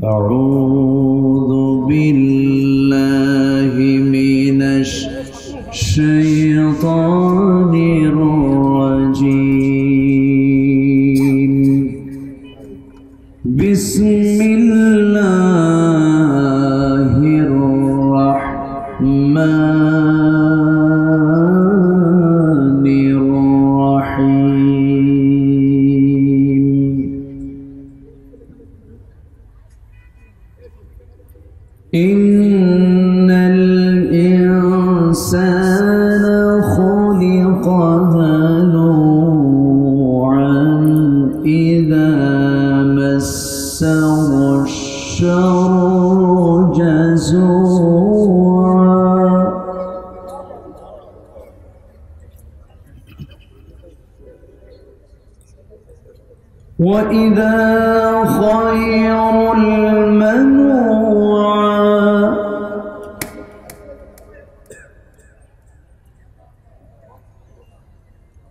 أعوذ بالله من الشيطان الرجيم. بسم الله الرحمن الرحيم. إن الإنسان خلق هلوعا إذا مسه الشر جزوعا وإذا خير المنوعا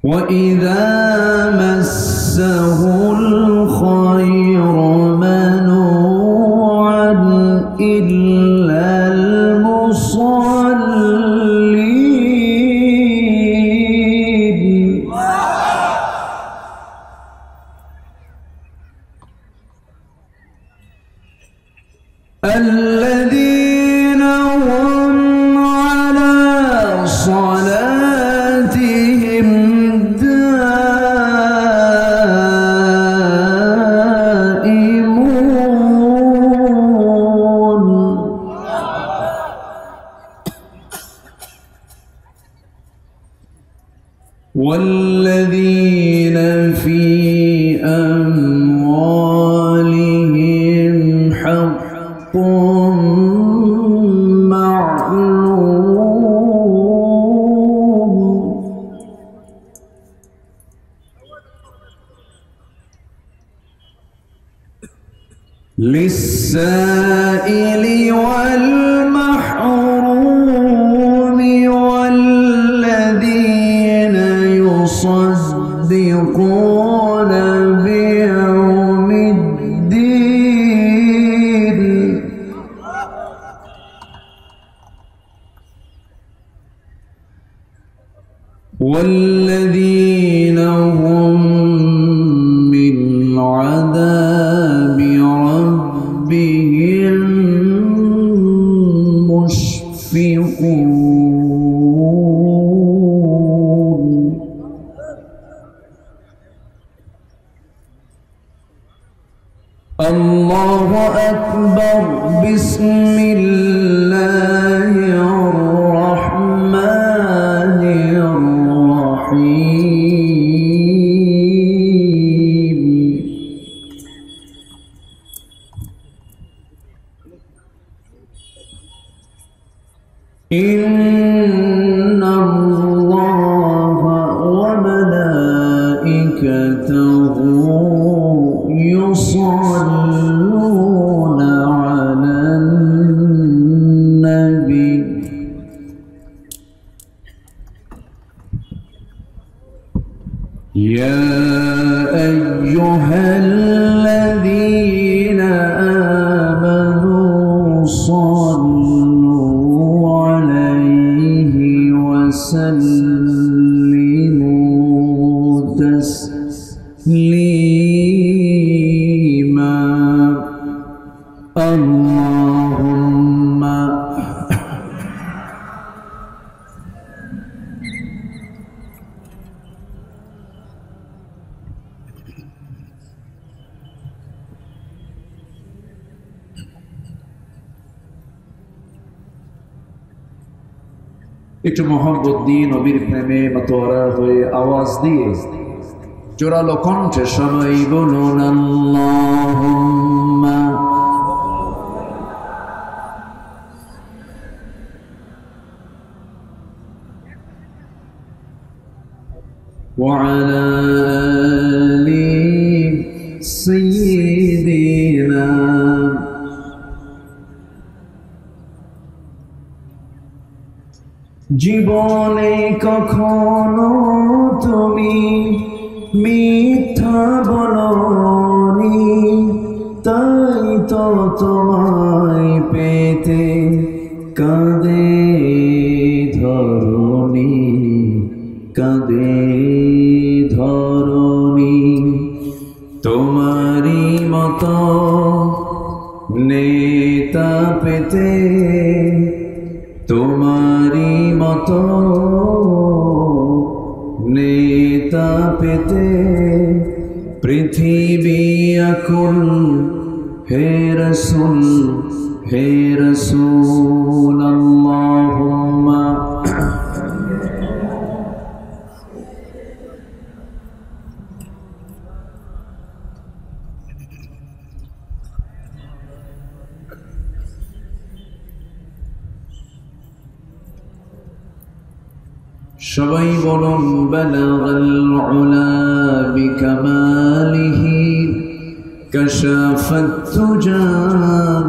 وإذا مسه الخير منوعا إلا المصلين. الذين هم على صلاتهم دائمون. والذين في أموالهم حق معلوم للسائل والمحروم والذين يصدقون بيوم الدين. والذين هم من عذاب ربهم مشفقون. الله أكبر. بسم الله الرحمن الرحيم. إن الله وملائكته يصلون على النبي. يا أيها الذين آمنوا صلوا عليه وسلموا تسليما. اللهم একটু মোহাম্মদ দিয়ে নবীর প্রেমে মাতোয়ারা হয়ে আওয়াজ দিয়ে জোরালো কণ্ঠে সবাই বলুন আল্লাহুম্মা ওয়া আলা আলি সাইয়্যিদিনা। জীবনে কখনো তুমি মিথ্যা বলনি, তাই তো তোমায় পেতে কাঁদে ধরণী, কাঁদে ধরণী। তোমারি মতো নেতা পেতে, তোমারি মতো নেতা পেতে পৃথিবী আকুল। হে রসুল, হে রসুল আল্লাহুম্মা সবাই বলুন বালাগাল উলা বিকামালিহি কাশাফাত তুজা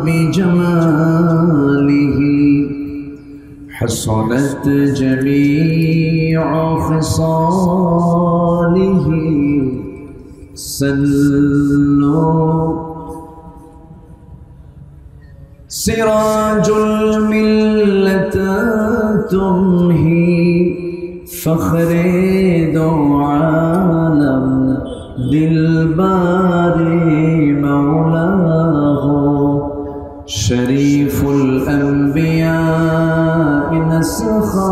বিজামালিহি হাসানাত জামিউ খিসালিহি সাল্লু সিরাজুল মিল্লাতা তুমহি ফখরে দো আলম দিলবারে মৌলা হো শরীফুল আম্বিয়া নসখা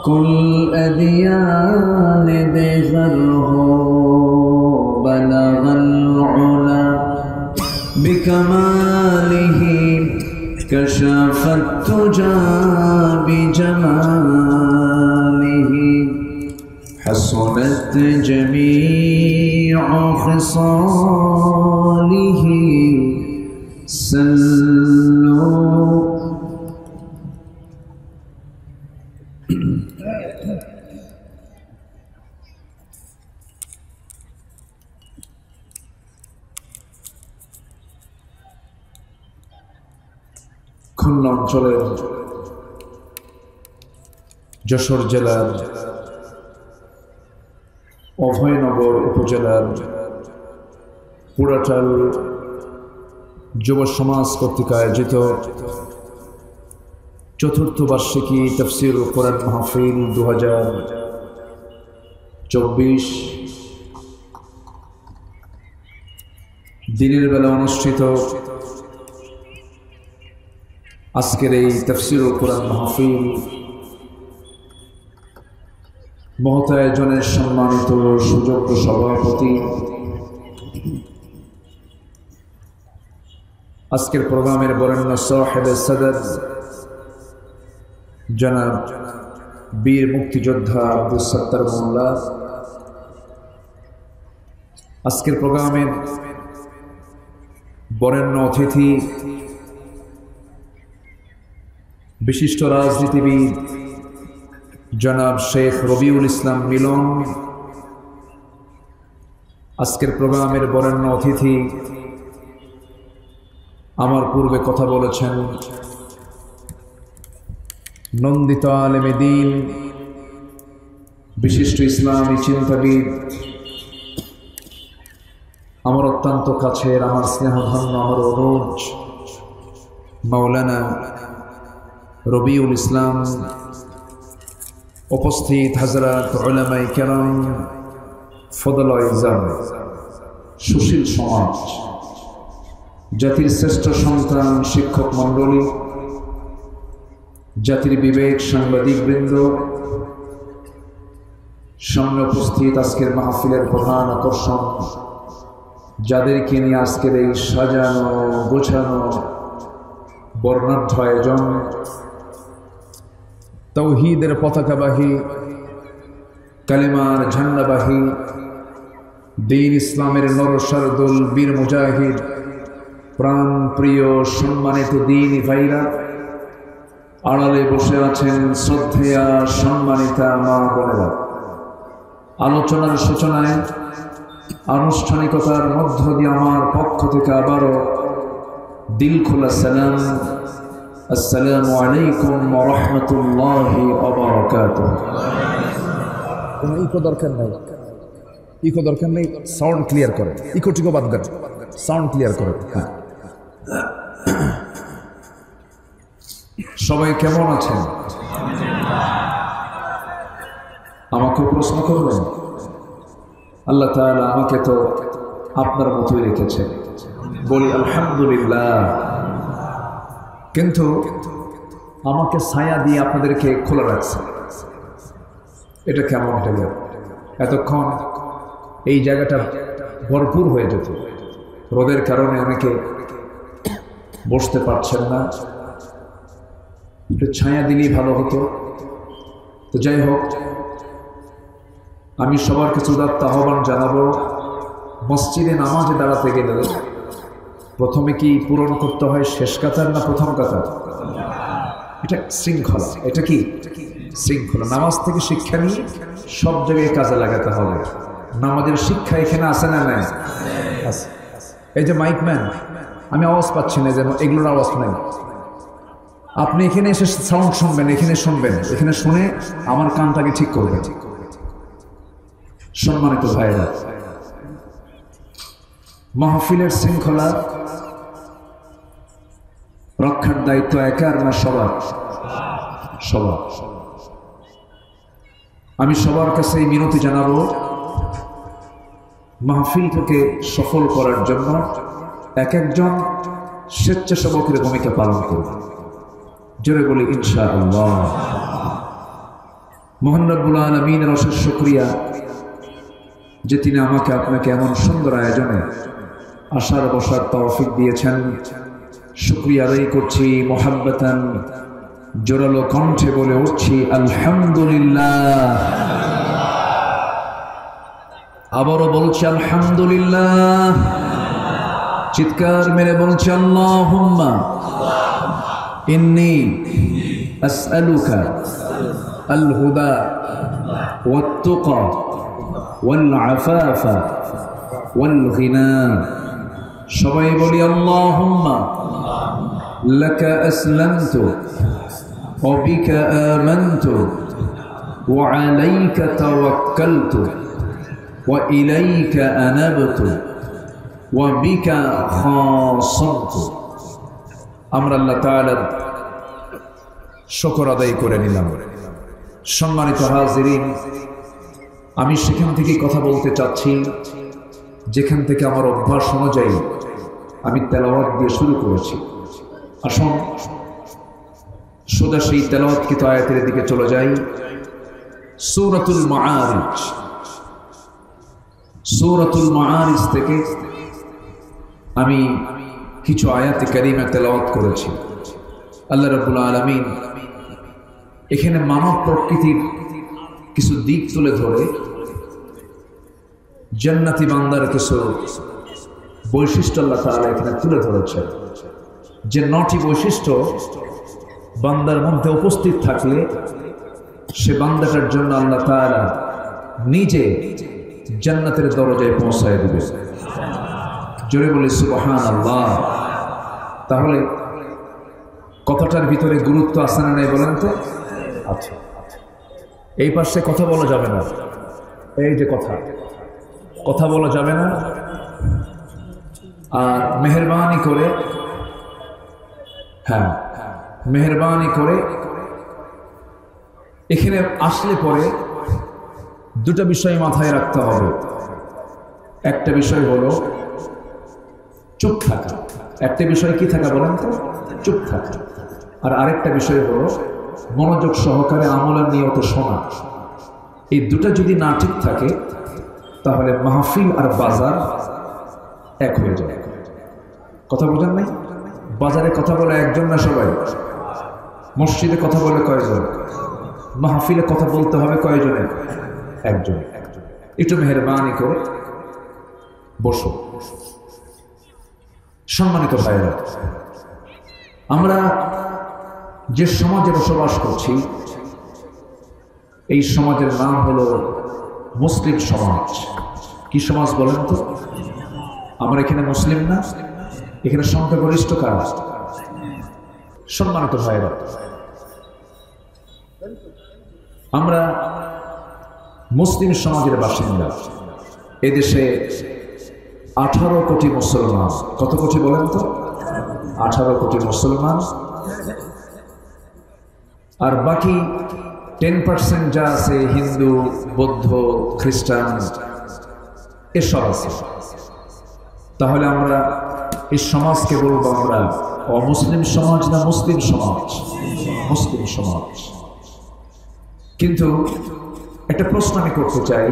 কুল আদিয়ান দেগর হো বলগল উলা বিকমালিহি কশফত তুজা বিজমালিহি حسنت جميع خصاله سلوا খুলনা অঞ্চলের যশোর জেলার অভয়নগর উপজেলার পুরাটাল যুব সমাজ কর্তৃক আয়োজিত চতুর্থ বার্ষিকী তাফসীর কোরআন মাহফিল 2024 দিনের বেলা অনুষ্ঠিত আজকের এই তাফসীর কোরআন মাহফিল মহত আয়োজনের সম্মানিত সুযোগ্য সভাপতি, আজকের প্রোগ্রামের বরেণ্য সাহেব সদর জনাব বীর মুক্তিযোদ্ধা আব্দুল সত্তার মোল্লা, আজকের প্রোগ্রামের বরেণ্য অতিথি বিশিষ্ট রাজনীতিবিদ জনাব শেখ রবিউল ইসলাম মিলন, আজকের প্রোগ্রামের বরেণ্য অতিথি আমার পূর্বে কথা বলেছেন নন্দিত আলেমে দ্বীন, বিশিষ্ট ইসলামী চিন্তাবিদ, আমার অত্যন্ত কাছের, আমার স্নেহধন্য, আমার অনুজ মাওলানা রবিউল ইসলাম, উপস্থিত হযরত উলামায়ে কেরাম, ফদলায়ে ইজাম, সুশীল সমাজ, জাতির শ্রেষ্ঠ সন্তান শিক্ষক মণ্ডলী, জাতির বিবেক সাংবাদিক বৃন্দ, সামনে উপস্থিত আজকের মাহফিলের প্রধান আকর্ষণ, যাদেরকে নিয়ে আজকের এই সাজানো গোছানো বর্ণাঢ্য আয়োজন, তৌহিদের পতাকাবাহী, কালেমার ঝান্ডাবাহী, দ্বীন ইসলামের নরসারদুল বীর মুজাহিদ, প্রাণ প্রিয় সম্মানিত দ্বীনি ভাইরা, আড়ালে বসে আছেন শ্রদ্ধেয়া সম্মানিতা মা বোনেরা, আলোচনার সূচনায় আনুষ্ঠানিকতার মধ্য দিয়ে আমার পক্ষ থেকে আবারও দিল খোলা সালাম, আসসালামু আলাইকুম ওয়া রাহমাতুল্লাহি ওয়া বারাকাতুহু। কোনো ইকো দরকার নাই, সাউন্ড ক্লিয়ার করে, ইকো টিকো বাদ দেন, সাউন্ড ক্লিয়ার করে। হ্যাঁ, সবাই কেমন আছেন? আমাকে প্রশ্ন করবেন? আল্লাহ তাআলা আমাকে তো আপনার মতোই রেখেছেন, বলি আলহামদুলিল্লাহ। কিন্তু আমাকে ছায়া দিয়ে আপনাদেরকে খোলা রাখছে, এটা কেমন হলো? এতক্ষণ এই জায়গাটা ভরপুর হয়ে যেত, রোদের কারণে অনেকে বসতে পারছেন না, একটু ছায়া দিলেই ভালো হতো। তো যাই হোক, আমি সবার কাছে উদাত্ত আহ্বান জানাবো, মসজিদে নামাজে দাঁড়াতে গেলে প্রথমে কি পূরণ করতে হয় শেষ কাতার না প্রথম কাতার? এটা শৃঙ্খলা। এটা কি শৃঙ্খলা? নামাজ থেকে শিক্ষা নিয়ে সব জায়গায় কাজে লাগাতে হবে। নামাজের শিক্ষা এখানে আছে না নাই? এই যে মাইক ম্যান, আমি আওয়াজ পাচ্ছি না, যেন এগুলোর আওয়াজ নাই। আপনি এখানে এসে সাউন্ড শুনবেন, এখানে শুনবেন, এখানে শুনে আমার কানটাকে ঠিক করবেন। সম্মানিত ভাইরা, মাহফিলের শৃঙ্খলা রক্ষার দায়িত্ব একার না সবার? সবার। আমি সবার কাছে এই মিনতি জানাবো, মাহফিলকে সফল করার জন্য এক একজন স্বেচ্ছাসেবকের ভূমিকা পালন করবে। জোরে বলি ইনশাআল্লাহ। মহান রব্বুল আলামিনের অশেষ শুকরিয়া যে তিনি আমাকে আপনাকে এমন সুন্দর আয়োজনে আসার বসার তৌফিক দিয়েছেন। শুকরিয়া আদায় করছি, মুহাব্বতান জোরালো কণ্ঠে বলে উঠছি আলহামদুলিল্লাহ। আবারও বলছি আলহামদুলিল্লাহ। চিৎকার মেরে বলছি আল্লাহুম্মা ইন্নী আসআলুকা আল হুদা ওয়াত তুকা ওয়াল আফাফা ওয়াল গিনা। সবাই বলি আল্লাহুম্মা লাকা আসলামতু ওয়া বিকা আমানতু ওয়া আলাইকা তাওয়াক্কালতু ওয়া ইলাইকা আনাবতু ওয়া বিকা খাসামতু। আমরা আল্লাহ তাআলার শুকর আদায় করে নিলাম। সম্মানিত হাজিরিন, আমি সেখান থেকে কথা বলতে চাচ্ছি যেখান থেকে আমার অভ্যাস অনুযায়ী আমি তেলাওয়াত দিয়ে শুরু করেছি। আসুন সোজা সেই তেলাওয়াতকৃত আয়াতের দিকে চলে যাই। সূরাতুল মাআরিজ। সূরাতুল মাআরিজ থেকে আমি কিছু আয়াতে কারিমা তেলাওয়াত করেছি। আল্লাহ রাব্বুল আলামিন এখানে মানব প্রকৃতির কিছু দিক তুলে ধরে জান্নাতি বান্দার কিছু বৈশিষ্ট্য আল্লাহ তাআলা এখানে তুলে ধরেছেন, যে 9টি বৈশিষ্ট্য বান্দার মধ্যে উপস্থিত থাকলে সে বান্দাটার জন্য আল্লাহ তাআলা নিজে জান্নাতের দরজায় পৌঁছায় দিবে। জোরে বলি সুবহানাল্লাহ। তাহলে কথাটার ভিতরে গুরুত্ব আছে না নাই বলেন তো? আচ্ছা, এই পাশে কথা বলা যাবে না, এই যে কথা বলা যাবে না। আর মেহেরবানি করে, হ্যাঁ মেহেরবানি করে এখানে আসলে পরে দুটো বিষয় মাথায় রাখতে হবে। একটা বিষয় হলো চুপ থাকা। একটা বিষয় কি থাকা বলেন তো? চুপ থাকা। আর আরেকটা বিষয় হলো মনোযোগ সহকারে আমলের নিয়ত শোনা। এই দুটো যদি না ঠিক থাকে তাহলে মাহফিল আর বাজার এক হয়ে যায়। কথা বোঝেন নাই? বাজারে কথা বলে একজন না সবাই? মসজিদে কথা বলে কয়জন? মাহফিলে কথা বলতে হবে কয়জনে? একজন। একটু মেহেরবানি করে বসো। সম্মানিত ভাইরা, আমরা যে সমাজে বসবাস করছি এই সমাজের নাম হলো মুসলিম সমাজ। কি সমাজ বলেন তো? আমরা এখানে মুসলিম না? এখানে সংখ্যাগরিষ্ঠ কারা? সম্মানিত ভাইরা, আমরা মুসলিম সমাজের বাসিন্দা। এদেশে 18 কোটি মুসলমান। কত কোটি বলেন তো? 18 কোটি মুসলমান, আর বাকি 10% যা আছে হিন্দু, বৌদ্ধ, খ্রিস্টান এসব আছে। তাহলে আমরা এই সমাজকে বলবো আমরা অমুসলিম সমাজ না মুসলিম সমাজ? মুসলিম সমাজ। কিন্তু একটা প্রশ্ন আমি করতে চাই,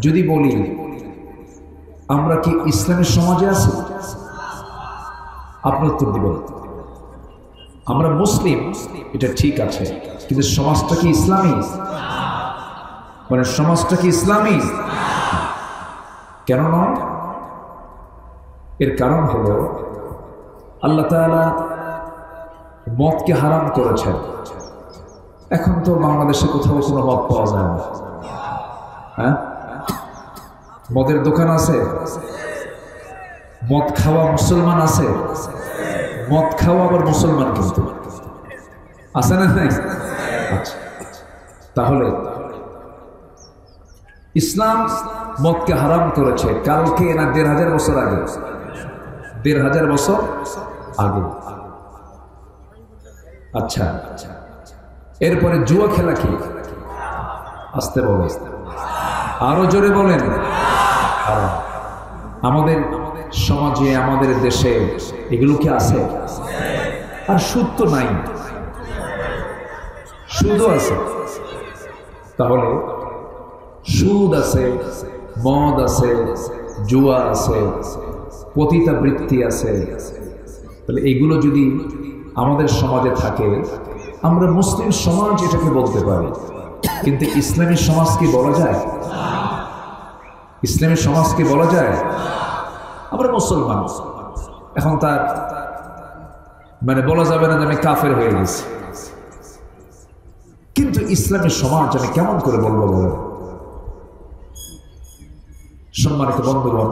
যদি বলি আমরা কি ইসলামের সমাজে আছি? আপনি উত্তর দিবেন আমরা মুসলিম, এটা ঠিক আছে, কিন্তু সমাজটা কি ইসলামী? মানে সমাজটা কি ইসলামী? কেন নয়? এর কারণ হলো আল্লাহ তাআলা মদকে হারাম করেছেন। এখন তো বাংলাদেশে কোথাও কোনো মদ পাওয়া যায় না। হ্যাঁ, মদের দোকান আছে, মদ খাওয়া মুসলমান আছে, মদ খাওয়া আবার মুসলমান কিন্তু আছে না? আচ্ছা, তাহলে ইসলাম মদকে হারাম করেছে কালকে না 1500 বছর আগে? 1500 বছর আগে। আচ্ছা, এরপরে জুয়া খেলা কি? আসতে বলে, আরো জোরে বলেন। আমাদের সমাজে, আমাদের দেশে এগুলো কি আছে? আর সুদ তো নাই, সুদও আছে। তাহলে সুদ আছে, মদ আছে, জুয়া আছে, পতিতাবৃত্তি আছে। তাহলে এগুলো যদি আমাদের সমাজে থাকে, আমরা মুসলিম সমাজ এটাকে বলতে পারি, কিন্তু ইসলামী সমাজ কি বলা যায়? ইসলামী সমাজ কি বলা যায়? আমরা মুসলমান, এখন তার মানে বলা যাবে না যে আমি কাফের হয়ে গেছি, কিন্তু ইসলামী সমাজ আমি কেমন করে বলবো বলেন? সম্মানিত বন্ধুগণ,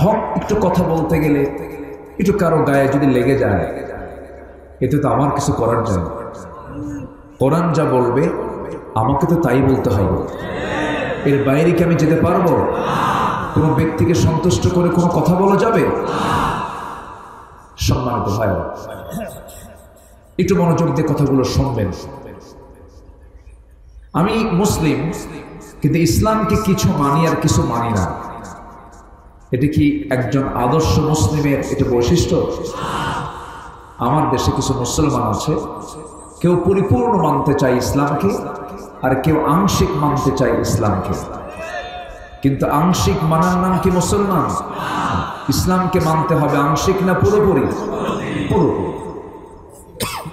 হক একটু কথা বলতে গেলে একটু কারো গায়ে যদি লেগে যায়, এতে তো আমার কিছু করার যায় না। কোরআন যা বলবে আমাকে তো তাই বলতে হবে, এর বাইরে কি আমি যেতে পারবো? কোনো ব্যক্তিকে সন্তুষ্ট করে কোনো কথা বলা যাবে? সম্মানিত ভাই, একটু মনোযোগ দিয়ে কথাগুলো শুনবেন। আমি মুসলিম, কিন্তু ইসলামকে কিছু মানি আর কিছু মানি না। এটা কি একজন আদর্শ মুসলিমের এটা বৈশিষ্ট্য? আমার দেশে কিছু মুসলমান আছে, কেউ পরিপূর্ণ মানতে চায় ইসলামকে, আর কেউ আংশিক মানতে চায় ইসলামকে। কিন্তু আংশিক মানার নাম কি মুসলমান? ইসলামকে মানতে হবে আংশিক না পুরোপুরি? পুরোপুরি।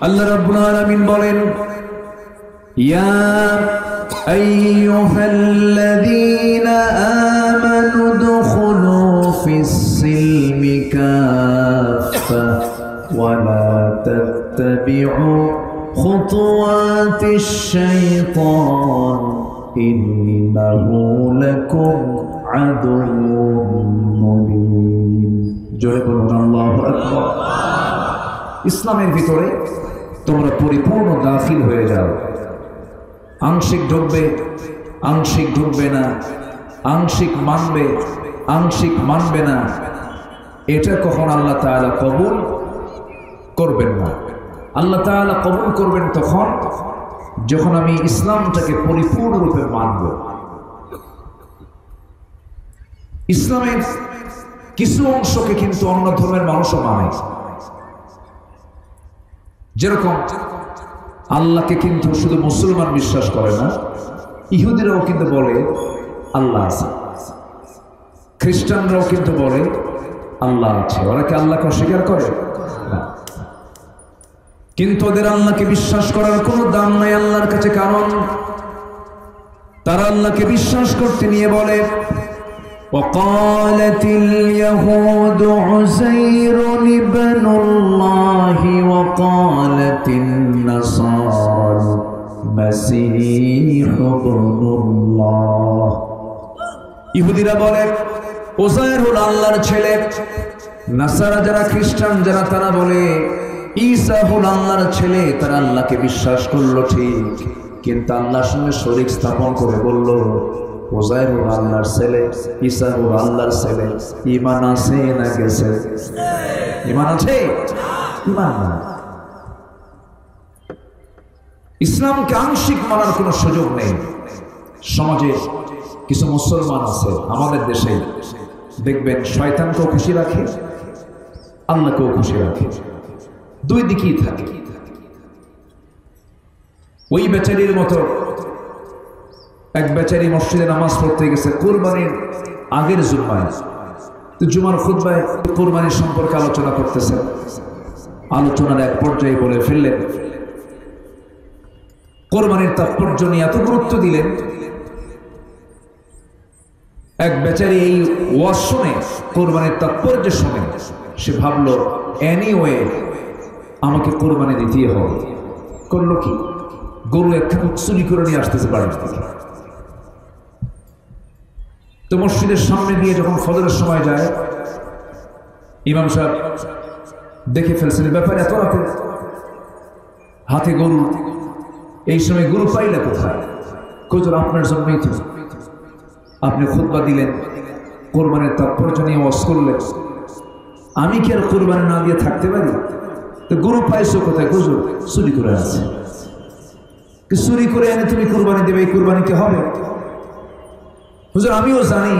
আল্লাহ রাব্বুল আলামিন বলেন, ইয়া আইয়ুহাল্লাযীনা আমানু দুখুলু ফিস-সিলমি কাফা ওয়া লা তাত্তাবি'ু খুতুওয়াতিশ শাইতান ইন্নাহু লাকুম আদুউম মুবিন। জোরে বলুন আল্লাহু আকবার। ইসলামের ভিতরে তোমরা পরিপূর্ণ দাখিল হয়ে যাও। আংশিক ঢুকবে, আংশিক ঢুকবে না, আংশিক মানবে, আংশিক মানবে না, এটা কখন আল্লাহ তাআলা কবুল করবেন না। আল্লাহ তাআলা কবুল করবেন তখন যখন আমি ইসলামটাকে পরিপূর্ণরূপে মানব। ইসলামের কিছু অংশকে কিন্তু অন্য ধর্মের মানুষও মানে। যেরকম আল্লাহকে কিন্তু শুধু মুসলমান বিশ্বাস করে না, ইহুদিরাও কিন্তু বলে আল্লাহ আছে, খ্রিস্টানরাও কিন্তু বলে আল্লাহ আছে। ওরা কি আল্লাহকে অস্বীকার করে না? কিন্তু ওদের আল্লাহকে বিশ্বাস করার কোনো দাম নাই আল্লাহর কাছে, কারণ তারা আল্লাহকে বিশ্বাস করতে নিয়ে বলে وقالت اليهود عزير ابن الله وقالت النصارى المسيح ابن الله। ইহুদিরা বলে উযাইর হলো আল্লাহর ছেলে, নাসারা যারা খ্রিস্টান যারা তারা বলে ঈসা হলো আল্লাহর ছেলে। তারা আল্লাহকে বিশ্বাস করলো ঠিক, কিন্তু আল্লাহর সঙ্গে শরীক স্থাপন করে বলল উযাইরুর আল্লাহর ছেলে, ঈসাও আল্লাহর ছেলে। ঈমান আছে না গেছে? ঈমান আছে? ঈমান না। ইসলামকে আংশিক মানার কোনো সুযোগ নেই। সমাজে কিছু মুসলমান আছে আমাদের দেশে, দেখবেন শয়তানকেও খুশি রাখে, আল্লাহকেও খুশি রাখে, দুই দিকেই থাকে। ওই বেচারির মতো এক বেচারি মসজিদে নামাজ পড়তে গেছে কুরবানির আগের জুম্মায়। তো জুমার খুতবায় কুরবানির সম্পর্কে আলোচনা করতেছেন। আলোচনার এক পর্যায়ে বলে ফেললেন, কোরবানির তাৎপর্য নিয়ে এত গুরুত্ব দিলেন, এক বেচারি এই ওয়াজ শুনে, কোরবানির তাৎপর্য শুনে সে ভাবলো এনিওয়ে আমাকে কোরবানি দিতেই হবে। করলো কি, গরু একখানে চুরি করে নিয়ে আসতেছে বাড়ির থেকে। তো মসজিদের সামনে দিয়ে যখন ফজরের সময় যায়, ইমাম সাহেব দেখে ফেলছেন ব্যাপারে, এত রাতে হাতে গরু, এই সময় গরু পাইলে কোথায়? হুজুর আপনার জন্যই তো, আপনি খুতবা দিলেন, কোরবানির তাৎপর্য নিয়ে ওয়াজ করলেন, আমি কি আর কোরবানি না দিয়ে থাকতে পারি? তো গরু পাইছো কোথায়? হুজুর চুরি করে আছে। চুরি করে এনে তুমি কোরবানি দেবে, এই কোরবানি কি হবে? হুজুর আমিও জানি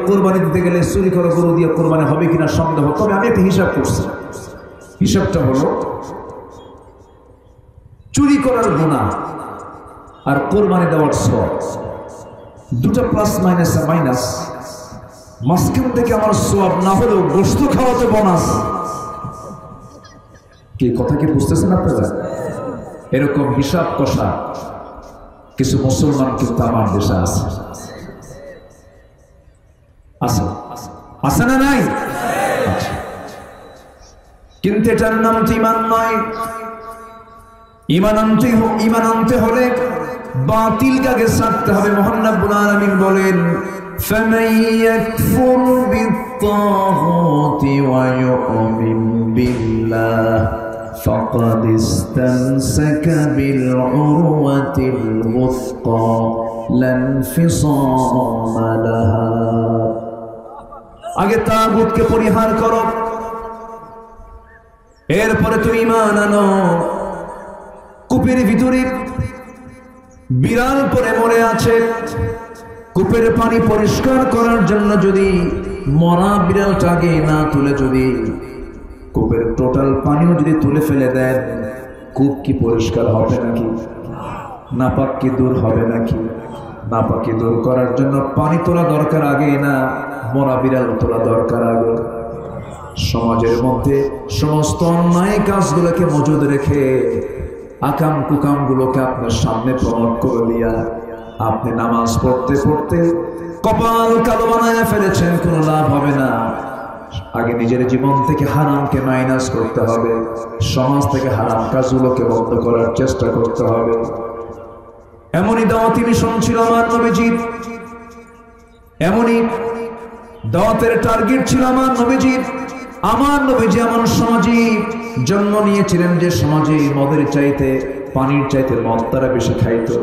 কোরবানি দিতে গেলে চুরি করা গরু দিয়ে কোরবানি হবে কিনা সন্দেহ, তবে আমি একটা হিসাব করছি। হিসাবটা হলো চুরি করার গুনাহ আর কোরবানি দেওয়ার সওয়াব, দুটো প্লাস মাইনাস মাইনাস, মাঝখান থেকে আমার সওয়াব না হলেও গোশত খাওয়াতে বোনাস। কি কথা কি বুঝতেছেন আপনারা? এরকম হিসাব কষা কিছু মুসলমান কিন্তু আমার দেশে আছে। আছে আছে না নাই? কিন্তু এটার নাম তো ঈমান নয়। ঈমান আনতে হলে বাতিলকে ছাড়তে হবে। মহান রব্বুল আলামিন বলেন, ফামান ইয়াকফুর বিত-তাগুতি ওয়া ইউমিন বিল্লাহ ফাকাদ ইসতামসাকা বিল-উরওয়াতিল ওয়ুসকা লা ইনফিসামা লাহা। আগে তাগুতকে পরিহার করো, এরপরে তুমি ঈমান আনো। কূপের ভিতরে বিড়াল পরে মরে আছে, কূপের পানি পরিষ্কার করার জন্য যদি মরা বিড়ালটাকে না তুলে যদি কূপের টোটাল পানিও যদি তুলে ফেলে দেন, কূপ কি পরিষ্কার হবে নাকি? নাপাক কি দূর হবে নাকি? নাপাকি দূর করার জন্য পানি তোলা দরকার আগে না মরা বিড়াল তোলা দরকার আগে? সমাজের মধ্যে সমস্ত অন্যায় কাজগুলোকে মজুদ রেখে আকাম কুকাম গুলোকে আপনার সামনে প্রমোট করে দিয়া আপনি নামাজ পড়তে পড়তে কপাল কালো বানায় ফেলেছেন, কোনো লাভ হবে না। আগে নিজের জীবন থেকে হারামকে মাইনাস করতে হবে, সমাজ থেকে হারাম কাজগুলোকে বন্ধ করার চেষ্টা করতে হবে। এমনই দাওয়াতি মিশন ছিল আমার নবীজির, এমনই দাওয়াতের টার্গেট ছিল আমার নবীজির। আমার নবীজি এমন সমাজে জন্ম নিয়েছিলেন যে সমাজে মদের চাইতে পানির চাইতে মদ তারা বেশি খাইতো,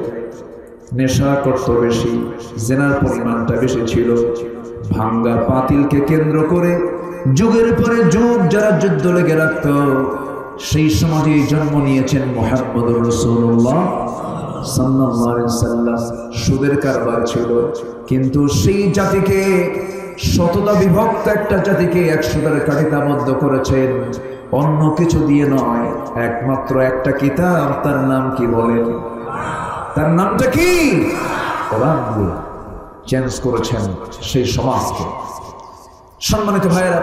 নেশা করতো বেশি, জেনার পরিমাণটা বেশি ছিল। ভাঙ্গা পাতিলকে কেন্দ্র করে যুগের পরে যুগ যারা যুদ্ধ লেগে রাখত, সেই সমাজে জন্ম নিয়েছেন মুহাম্মদুর রাসূলুল্লাহ সাল্লাল্লাহু আলাইহি ওয়াসাল্লাম। সুদের কারবার ছিল, কিন্তু সেই জাতিকে শততা বিভক্ত একটা জাতিকে 100টার কাঠিতাবদ্ধ করেছেন অন্য কিছু দিয়ে নয়, একমাত্র একটা কিতাব, তার নাম কি বলেন? তার নামটা কি? কোরআন দিয়ে চেঞ্জ করেছেন সেই সমাজকে। সম্মানিত ভাইয়েরা,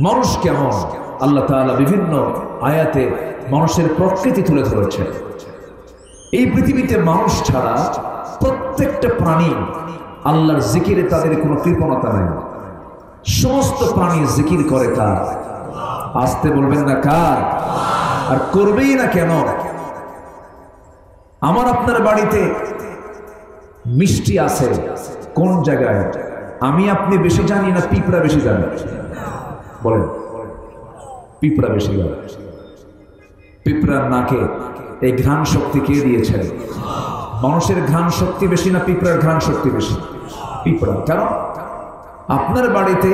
মানুষ কেমন আল্লাহ তাআলা বিভিন্ন আয়াতে মানুষের প্রকৃতি তুলে ধরেছেন। এই পৃথিবীতে মানুষ ছাড়া প্রত্যেকটা প্রাণী আল্লাহর জিকিরে তাদের কোনো কৃপণতা নাই। সমস্ত প্রাণী জিকির করে কার? আসতে বলবেন না কার? আর করবেই না কেন? আমার আপনার বাড়িতে মিষ্টি আছে কোন জায়গায়? আমি আপনি বেশি জানি না পিঁপড়া বেশি জানে? বলেন, পিঁপড়া বেশি জানে। পিঁপড়ার নাকে এই ঘ্রাণ শক্তি কে দিয়েছেন? মানুষের ঘ্রাণ শক্তি বেশি না পিঁপড়ার ঘ্রাণ শক্তি বেশি? পিঁপড়া। কারণ আপনার বাড়িতে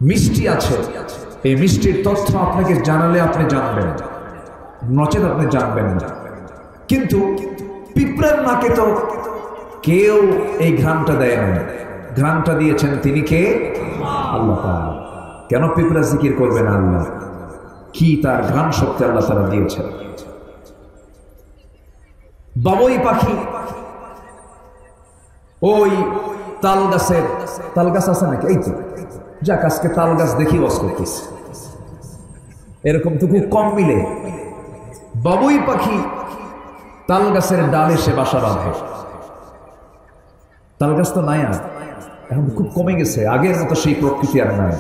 মিষ্টি আছে, এই মিষ্টির তথ্য আপনাকে জানালে আপনি জানবেন, নচেত আপনি জানবেন না। কিন্তু পিঁপড়ার নাকে তো কেউ এই ঘ্রাণটা দেয় না, ঘ্রাণটা দিয়েছেন তিনি কে? আল্লাহ তাআলা। কেন পিঁপড়া জিকির করবে না আল্লাহ? কি তার ঘ্রাণ শক্তি আল্লাহ তাআলা দিয়েছেন। বাবুই পাখি ওই তাল গাছের, তাল গাছ আছে নাকি? এই তো যাক, আজকে তাল গাছ দেখি বস করতেছে, এরকম তো খুব কম মিলে। বাবুই পাখি তাল গাছের ডালে সে বাসা বাঁধে। তাল গাছ তো নাই আর, এখন খুব কমে গেছে, আগের মতো সেই প্রকৃতি আর নাই।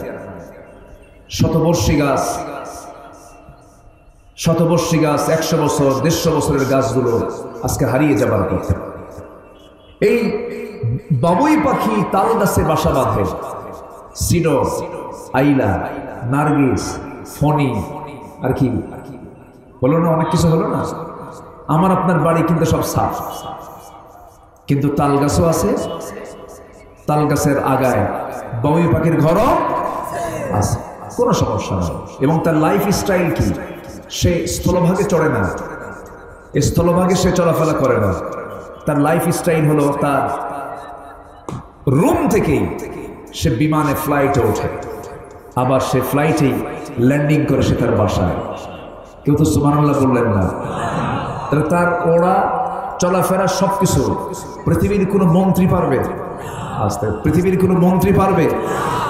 শতবর্ষী গাছ, শতবর্ষী গাছ, 100 বছর 150 বছরের গাছগুলো আজকে হারিয়ে যাবার পথে। এই বাবুই পাখি তাল গাছে বাসা বাঁধে। সিডর, আইলা, নার্গিস, ফণি, আর কি হলো না, অনেক কিছু হলো না। আমার আপনার বাড়ি কিন্তু সব সাফ, কিন্তু তাল গাছও আছে, তাল গাছের আগায় বাবুই পাখির ঘরও আছে, কোনো সমস্যা নেই। এবং তার লাইফ স্টাইল কি? সে স্থলভাগে চড়ে না, স্থলভাগে সে চলাফেরা করে না। তার লাইফ স্টাইল হলো তার রুম থেকেই সে বিমানে ফ্লাইটে ওঠে, আবার সে ফ্লাইটেই ল্যান্ডিং করে সে তার বাসায়। কেউ তো সুবহানাল্লাহ বললেন না? তার ওড়া চলাফেরা সবকিছু পৃথিবীর কোনো মন্ত্রী পারবে? আসতে পৃথিবীর কোনো মন্ত্রী পারবে?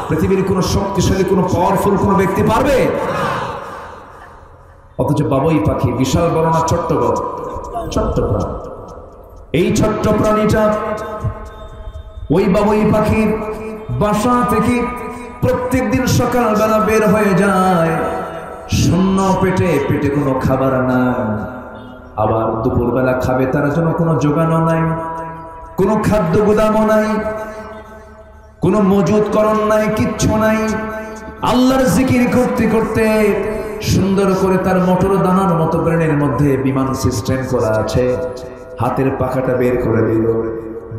পৃথিবীর কোনো শক্তিশালী কোনো পাওয়ারফুল কোনো ব্যক্তি পারবে? অথচ বাবুই পাখি বিশাল বড় না ছোট্ট বড়? ছোট্ট প্রাণী। এই ছোট্ট প্রাণীটা ওই বাবুই পাখির বাসা থেকে প্রত্যেকদিন সকালবেলা বের হয়ে যায়, শূন্য পেটে, পেটে কোনো খাবার নাই। আবার দুপুরবেলা খাবে, তার জন্য কোনো জোগানও নাই, কোনো খাদ্য গুদামও নাই, কোনো মজুদকরণ নাই, কিচ্ছু নাই। আল্লাহর জিকির করতে করতে সুন্দর করে তার মোটর দানার মতো ব্রেনের মধ্যে বিমান সিস্টেম করা আছে। হাতের পাখাটা বের করে দিল,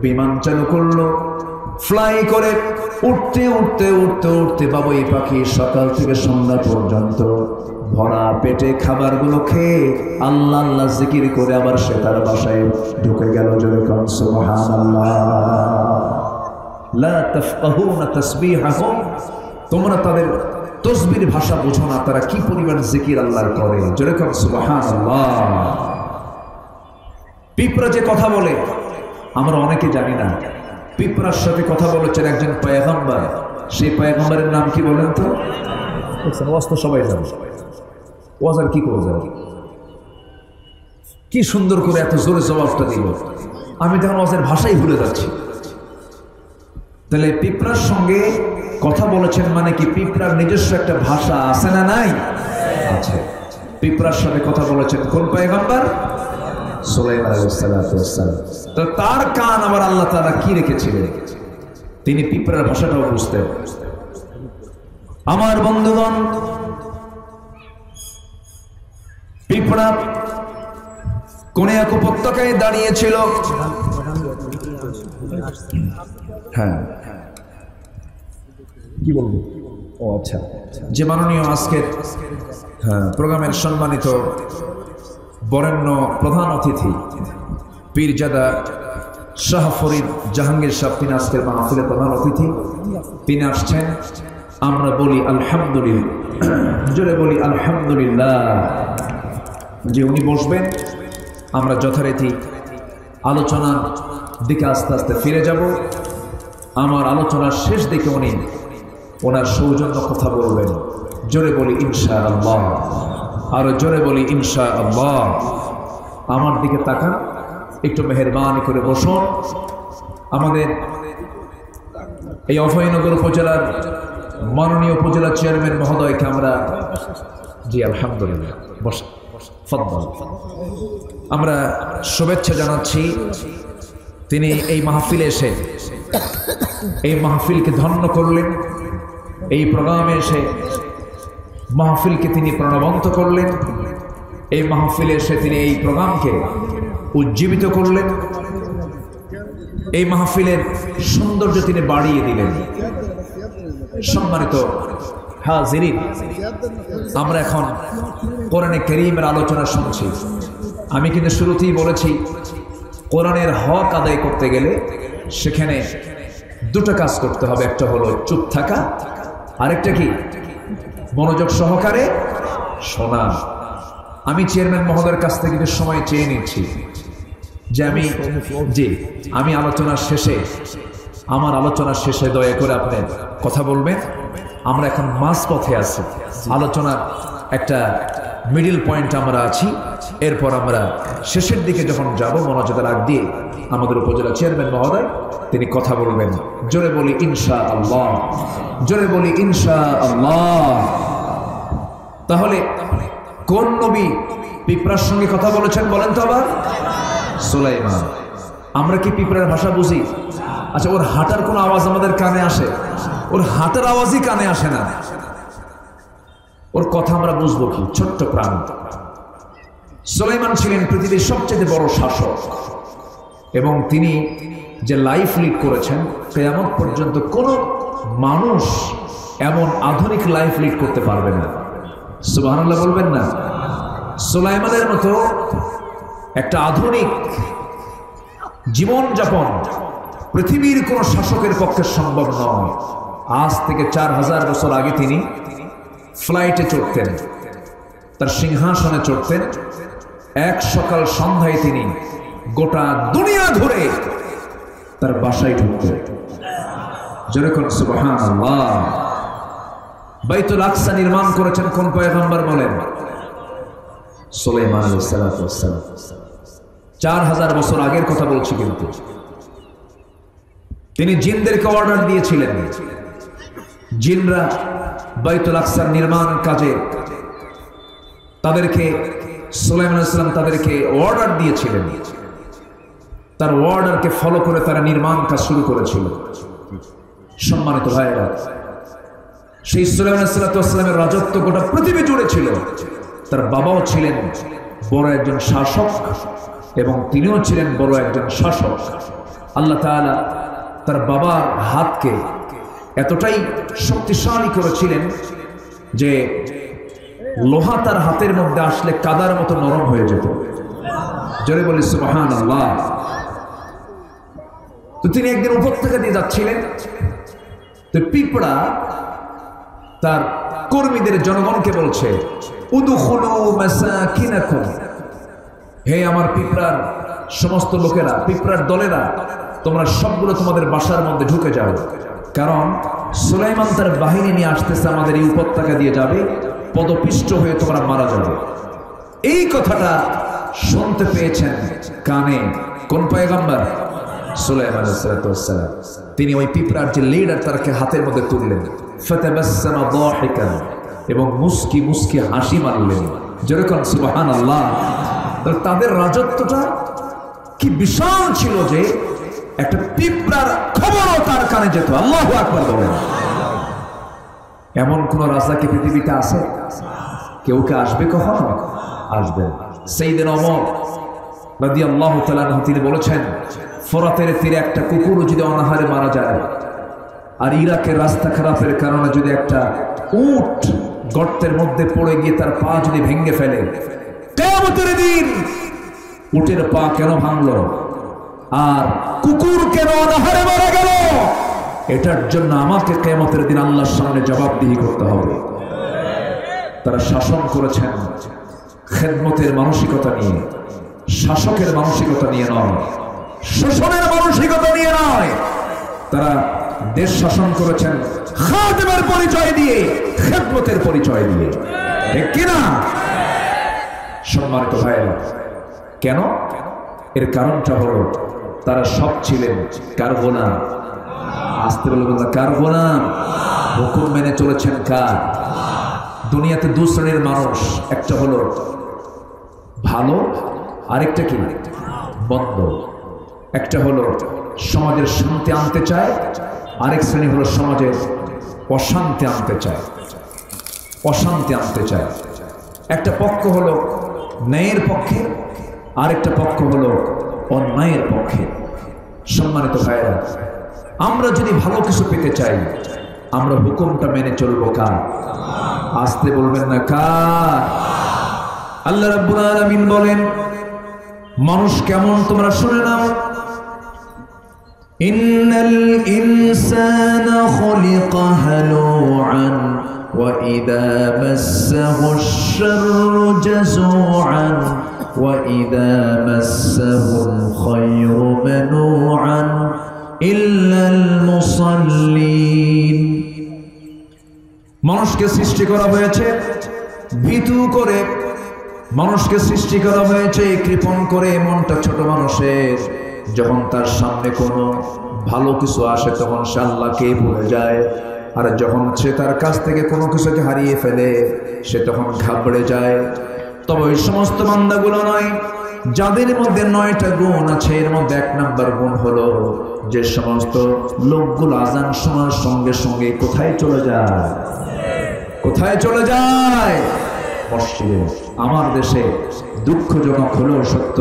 বিমান চালু করলো, ফ্লাই করে উঠতে উঠতে উঠতে উঠতে বাবুই পাখি সকাল থেকে সন্ধ্যা পর্যন্ত ভরা পেটে খাবারগুলো খেয়ে আল্লাহ আল্লাহ জিকির করে আবার সে তার বাসায় ঢুকে গেল। যেরকম সুবহানাল্লাহ, লা তাফকাহুনা তাসবিহাহুম, তোমরা তাদের তসবির ভাষা বোঝো না, তারা কি পরিমাণ জিকির আল্লাহর করে। যেরকম সুবহানাল্লাহ। পিঁপড়া যে কথা বলে আমরা অনেকে জানি না। পিঁপড়ার সাথে কথা বলেছেন একজন পয়গম্বর, সেই পয়গম্বরের নাম কি বলেন তো? ওয়াজ তো সবাই জানে, ওয়াজ আর কি করে যাবে? কি সুন্দর করে এত জোরে জবাবটা দিল, আমি তখন ওয়াজের ভাষাই ভুলে যাচ্ছি। তাহলে পিঁপড়ার সঙ্গে কথা বলেছেন মানে কি পিঁপড়ার নিজস্ব একটা ভাষা আছে না নাই? আছে। পিঁপড়ার সাথে কথা বলেছেন কোন পয়গম্বর? সুলাইমান আলাইহিস সালাতু ওয়াস সালাম। তো তার কান আবার আল্লাহ তাআলা কি রেখেছিলেন? তিনি পিঁপড়ার ভাষাটাও বুঝতেন। আমার বন্ধুগণ, পিঁপড়া কোন এক উপত্যকায় দাঁড়িয়েছিল। হ্যাঁ, কি বলবো? ও আচ্ছা, যে মাননীয় আজকের প্রোগ্রামের সম্মানিত বরেণ্য প্রধান অতিথি পীরজাদা শাহ ফরিদ জাহাঙ্গীর সাহেব, তিনি আজকের মাহফিলের প্রধান অতিথি, তিনি আসছেন। আমরা বলি আলহামদুলিল্লাহ, জোরে বলি আলহামদুলিল্লাহ। যে উনি বসবেন, আমরা যথারীতি আলোচনার দিকে আস্তে আস্তে ফিরে যাব। আমার আলোচনার শেষ দিকে উনি ওনার সৌজন্য কথা বলবেন। জোরে বলি ইনশাআল্লাহ, আরো জোরে বলি ইনশাআল্লাহ। আমার দিকে তাকান, একটু মেহেরবানি করে বসুন। আমাদের এই অভয়নগর উপজেলার মাননীয় উপজেলা চেয়ারম্যান মহোদয়কে আমরা, জি আলহামদুলিল্লাহ, বসে ফদ্দল, আমরা শুভেচ্ছা জানাচ্ছি। তিনি এই মাহফিলে এসে এই মাহফিলকে ধন্য করলেন, এই প্রোগ্রামে এসে মাহফিলকে তিনি প্রাণবন্ত করলেন। এই মাহফিলে এসে তিনি এই প্রোগ্রামকে উজ্জীবিত করলেন, এই মাহফিলের সৌন্দর্য তিনি বাড়িয়ে দিলেন। সম্মানিত হাজিরিন, আমরা এখন কোরআনে কারীমের আলোচনা শুনছি। আমি কিন্তু শুরুতেই বলেছি, কোরআনের হক আদায় করতে গেলে সেখানে দুটো কাজ করতে হবে। একটা হলো চুপ থাকা, আরেকটা কি মনোযোগ সহকারে শোনা। আমি চেয়ারম্যান মহোদয়ের কাছ থেকে কিছু সময় চেয়ে নিচ্ছি যে আমি আলোচনার শেষে দয়া করে আপনি কথা বলবেন। আমরা এখন মাঝ পথে আছি, আলোচনার একটা মিডল পয়েন্ট আমরা আছি। এরপর আমরা শেষের দিকে যখন যাব, মনোযোগের আগ দিয়ে আমাদের উপজেলা চেয়ারম্যান মহোদয় তিনি কথা বলবেন। জোরে বলি ইনশাআল্লাহ, জোরে বলি ইনশাআল্লাহ। তাহলে কোন নবী পিঁপড়ার সঙ্গে কথা বলেছেন বলেন তো আবার? সুলাইমান। আমরা কি পিঁপড়ার ভাষা বুঝি? আচ্ছা, ওর হাঁটার কোনো আওয়াজ আমাদের কানে আসে? ওর হাঁটার আওয়াজই কানে আসে না, ওর কথা আমরা বুঝবো কি? ছোট্ট প্রাণ। সুলাইমান ছিলেন পৃথিবীর সবচেয়ে বড় শাসক, এবং তিনি যে লাইফ লিড করেছেন, কিয়ামত পর্যন্ত কোনো মানুষ এমন আধুনিক লাইফ লিড করতে পারবে না। সুবহানাল্লাহ বলবেন না? সুলাইমানের মতো একটা আধুনিক জীবনযাপন পৃথিবীর কোনো শাসকের পক্ষে সম্ভব নয়। আজ থেকে 4000 বছর আগে তিনি ফ্লাইটে চড়তেন, তার সিংহাসনে চড়তেন। এক সকাল সন্ধ্যায় তিনি গোটা দুনিয়া ঘুরে তার বাসায় ঢুকতেন। যেরকম সুবহানাল্লাহ। বাইতুল আকসা নির্মাণ করেছেন কোন পয়গম্বর বলেন? সুলাইমান আলাইহিস সালাম। 4000 বছর আগের কথা বলছি, কিন্তু তিনি জিনদেরকে অর্ডার দিয়েছিলেন। জিনরা বাইতুল আকসার নির্মাণ কাজে তাদেরকে সুলাইমান আলাইহিস সালাম তাদেরকে অর্ডার দিয়েছিলেন। তার অর্ডারকে ফলো করে তারা নির্মাণ কাজ শুরু করেছিল। সম্মানিত ভাইয়েরা, সেই সুলাইমান আলাইহিস সালামের রাজত্ব গোটা পৃথিবী জুড়ে ছিল। তার বাবাও ছিলেন বড় একজন শাসক, এবং তিনিও ছিলেন বড় একজন শাসক। আল্লাহ তাআলা তার বাবার হাতকে এতটাই শক্তিশালী করেছিলেন যে লোহা তার হাতের মধ্যে আসলে কাদার মতো নরম হয়ে যেত। জোরে বলি সুবহানাল্লাহ। তো তিনি একদিন উপত্যকা দিয়ে যাচ্ছিলেন, তো পিঁপড়া তার কর্মীদের জনগণকে বলছে, উদখুলু মাসাকিনাকুম, হে আমার পিঁপড়ার সমস্ত লোকেরা, পিঁপড়ার দলেরা, তোমরা সবগুলো তোমাদের বাসার মধ্যে ঢুকে যাও, কারণ সুলাইমান তার বাহিনী নিয়ে আসতেছে, আমাদের এই উপত্যকা দিয়ে যাবে, পদপিষ্ট হয়ে তোমরা মারা যাবে। এই কথাটা শুনতে পেয়েছেন কানে কোন পয়গম্বর? সুলাইমান আলাইহিস সালাম। তিনি ওই পিঁপড়ার যে লিডার তারকে হাতের মধ্যে তুললেন, ফাতাবাসসামা দাহিকান, এবং মুস্কি মুস্কি হাসি মারলেন। যেরকম সুবহানাল্লাহ। তাদের রাজত্বটা কি বিশাল ছিল যে একটা পিঁপড়ার খবরও তার কানে যেত। আল্লাহু আকবার বলেন। এমন কোন রাজা কি পৃথিবীতে আছে? কেউ কে আসবে? কখনো আসবে। সাইয়েদনা ওমর রাদিয়াল্লাহু তাআলা আনহু তিনি বলেছেন, ফোরাতের তীরে একটা কুকুর যদি অনাহারে মারা যায়, আর ইরাকের রাস্তা খারাপের কারণে যদি একটা উট গর্তের মধ্যে পড়ে গিয়ে তার পা যদি ভেঙে ফেলে, কিয়ামতের দিন উটের পা কেন ভাঙলো আর কুকুর কেন অনাহারে মারা গেল, এটার জন্য আমাকে কিয়ামতের দিন আল্লাহর সামনে জবাবদিহি করতে হবে। তারা শাসন করেছেন খেদমতের মানসিকতা নিয়ে, শাসকের মানসিকতা নিয়ে নয়, শোষণের মানসিকতা নিয়ে নয়। তারা দেশ শাসন করেছেন খাদেমের পরিচয় দিয়ে, খেদমতের পরিচয় দিয়ে। ঠিক কিনা? সম্মানিত ভাইয়েরা, কেন? এর কারণটা হলো তারা সব ছিলেন কার গোলাম? আসতে বলে বললাম, কার গোলাম? হুকুম মেনে চলেছেন কার? দুনিয়াতে দু শ্রেণীর মানুষ, একটা হলো ভালো, আরেকটা কি বন্ধ। একটা হলো সমাজের শান্তি আনতে চায়, আরেক শ্রেণী হলো সমাজের অশান্তি আনতে চায়, অশান্তি আনতে চায়। একটা পক্ষ হলো ন্যায়ের পক্ষে, আরেকটা পক্ষ হলো অন্যায়ের পক্ষে। সম্মানিত ভাইরা, আমরা যদি ভালো কিছু পেতে চাই আমরা হুকুমটা মেনে চলবো কার? আসতে বলবেন না কার? আল্লাহ রাব্বুল আলামিন বলেন মানুষ কেমন তোমরা শুনে নাও। ইন্নাল ইনসানা খুলিকা হালুআন ওয়া ইযা মাসসাহুশ শাররু জাযুআন ওয়া ইযা মাসসাহুল খায়রু মানুআন ইল্লাল মুসাল্লিন। মানুষকে সৃষ্টি করা হয়েছে ভীতু করে, মানুষকে সৃষ্টি করা হয়েছে কৃপণ করে। মনটা ছোট মানুষের, যখন তার সামনে কোনো ভালো কিছু আসে তখন সে আল্লাহকে ভুলে যায়, আর যখন সে তার কাছ থেকে কোনো কিছুকে হারিয়ে ফেলে সে তখন ঘাবড়ে যায়। তবে ওই সমস্ত বান্দাগুলো নয় যাদের মধ্যে 9টা গুণ আছে। এর মধ্যে 1 নম্বর গুণ হলো যে সমস্ত লোকগুলো আজান শোনার সঙ্গে সঙ্গে কোথায় চলে যায়? কোথায় চলে যায়? মসজিদে। আমার দেশে দুঃখজনক হলেও সত্য,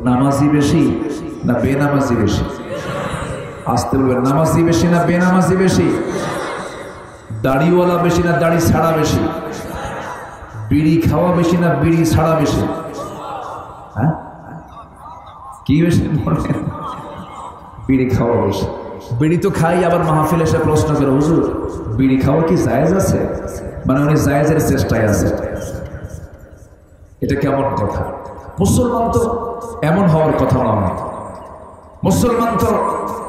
নামাজি বেশি না বেনামাজি বেশি? আসতে বলবেন, নামাজি বেশি না বেনামাজি বেশি? দাড়িওয়ালা বেশি না দাড়ি ছাড়া বেশি? বিড়ি খাওয়া বেশি না বিড়ি ছাড়া বেশি? হ্যাঁ, কি বেশি? বিড়ি খাওয়া বেশি। বিড়ি তো খাই, আবার মাহফিল এসে প্রশ্ন করে হুজুর বিড়ি খাওয়া কি জায়েজ আছে? মানে উনি জায়েজের চেষ্টায় আছে। এটা কেমন কথা? মুসলমান তো এমন হওয়ার কথা নয়। মুসলমান তো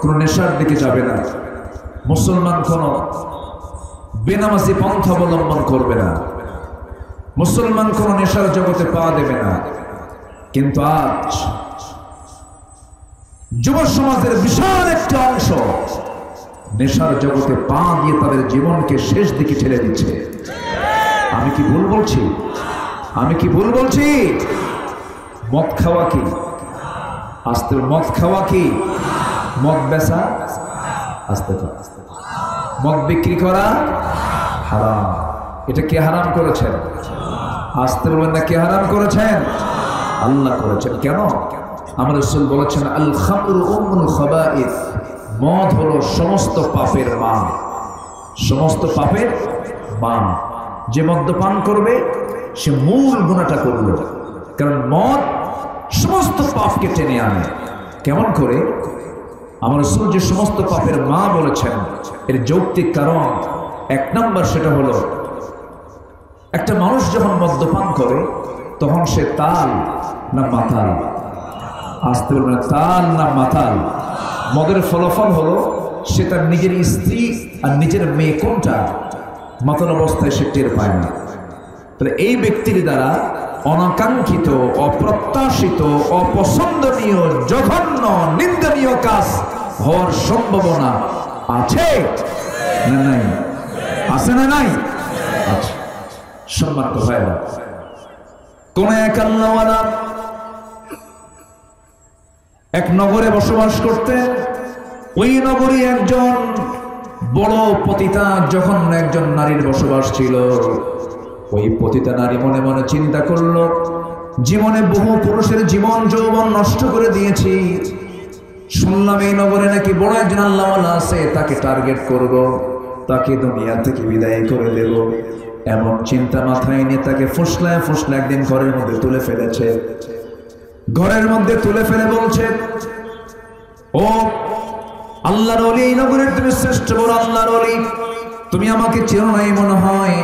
কোনো নেশার দিকে যাবে না, মুসলমান কোনো বেনামাজি পন্থা অবলম্বন করবে না, মুসলমান কোনো নেশার জগতে পা দেবে না। কিন্তু আজ যুব সমাজের বিশাল একটা অংশ নেশার জগতে পা দিয়ে তাদের জীবনকে শেষ দিকে ঠেলে দিচ্ছে। আমি কি ভুল বলছি? আমি কি ভুল বলছি? মদ খাওয়া কি? আস্তে মদ খাওয়া কি? মদ বেচা, আস্তে মদ বিক্রি করা হারাম। এটা কে হারাম করেছেন? আসতে বলবেন না কে হারাম করেছেন? আল্লাহ করেছেন। কেন? আমার রাসূল বলেছেন আল খামরু উম্মুল খাবাইস, মদ হলো সমস্ত পাপের মা। সমস্ত পাপের মা। যে মদ্যপান করবে সে মূল গুনাহটা করলো, কারণ মদ সমস্ত পাপকে টেনে আনে। কেমন করে? আমার রাসূল যে সমস্ত পাপের মা বলেছেন এর যৌক্তিক কারণ 1 নম্বর সেটা হলো একটা মানুষ যখন মদ্যপান করে তখন সে তাল না মাতাল? আসতে বলবে তাল না মাতাল? মদের ফলাফল হলো সে তার নিজের স্ত্রী আর নিজের মেয়ে কোনটা মাতাল অবস্থায় সে টের পায় না। তাহলে এই ব্যক্তির দ্বারা অনাকাঙ্ক্ষিত, অপ্রত্যাশিত, অপছন্দনীয়, জঘন্য, নিন্দনীয় কাজ হওয়ার সম্ভাবনা আছে না নাই? আছে না নাই? আছে। সম্মানিত ভাইরা, কোন এক আল্লাহওয়ালা এক নগরে বসবাস করতেন। ওই নগরে একজন বড় পতিতা জঘন্য একজন নারীর বসবাস ছিল। ওই পতিতা নারী মনে মনে চিন্তা করলো, জীবনে বহু পুরুষের জীবন যৌবন নষ্ট করে দিয়েছি, শুনলাম এই নগরে নাকি বড় একজন আল্লাহওয়ালা আছে, তাকে টার্গেট করব, তাকে দুনিয়া থেকে বিদায় করে দেব। এমন চিন্তা মাথায় নিয়ে তাকে ফুসলায় ফুসলা একদিন ঘরের মধ্যে তুলে ফেলেছে। ঘরের মধ্যে তুলে ফেলে বলছে, ও আল্লাহর ওলি, এই নগরের তুমি শ্রেষ্ঠ বড় আল্লাহর ওলি, তুমি আমাকে চেনো নাই মনে হয়।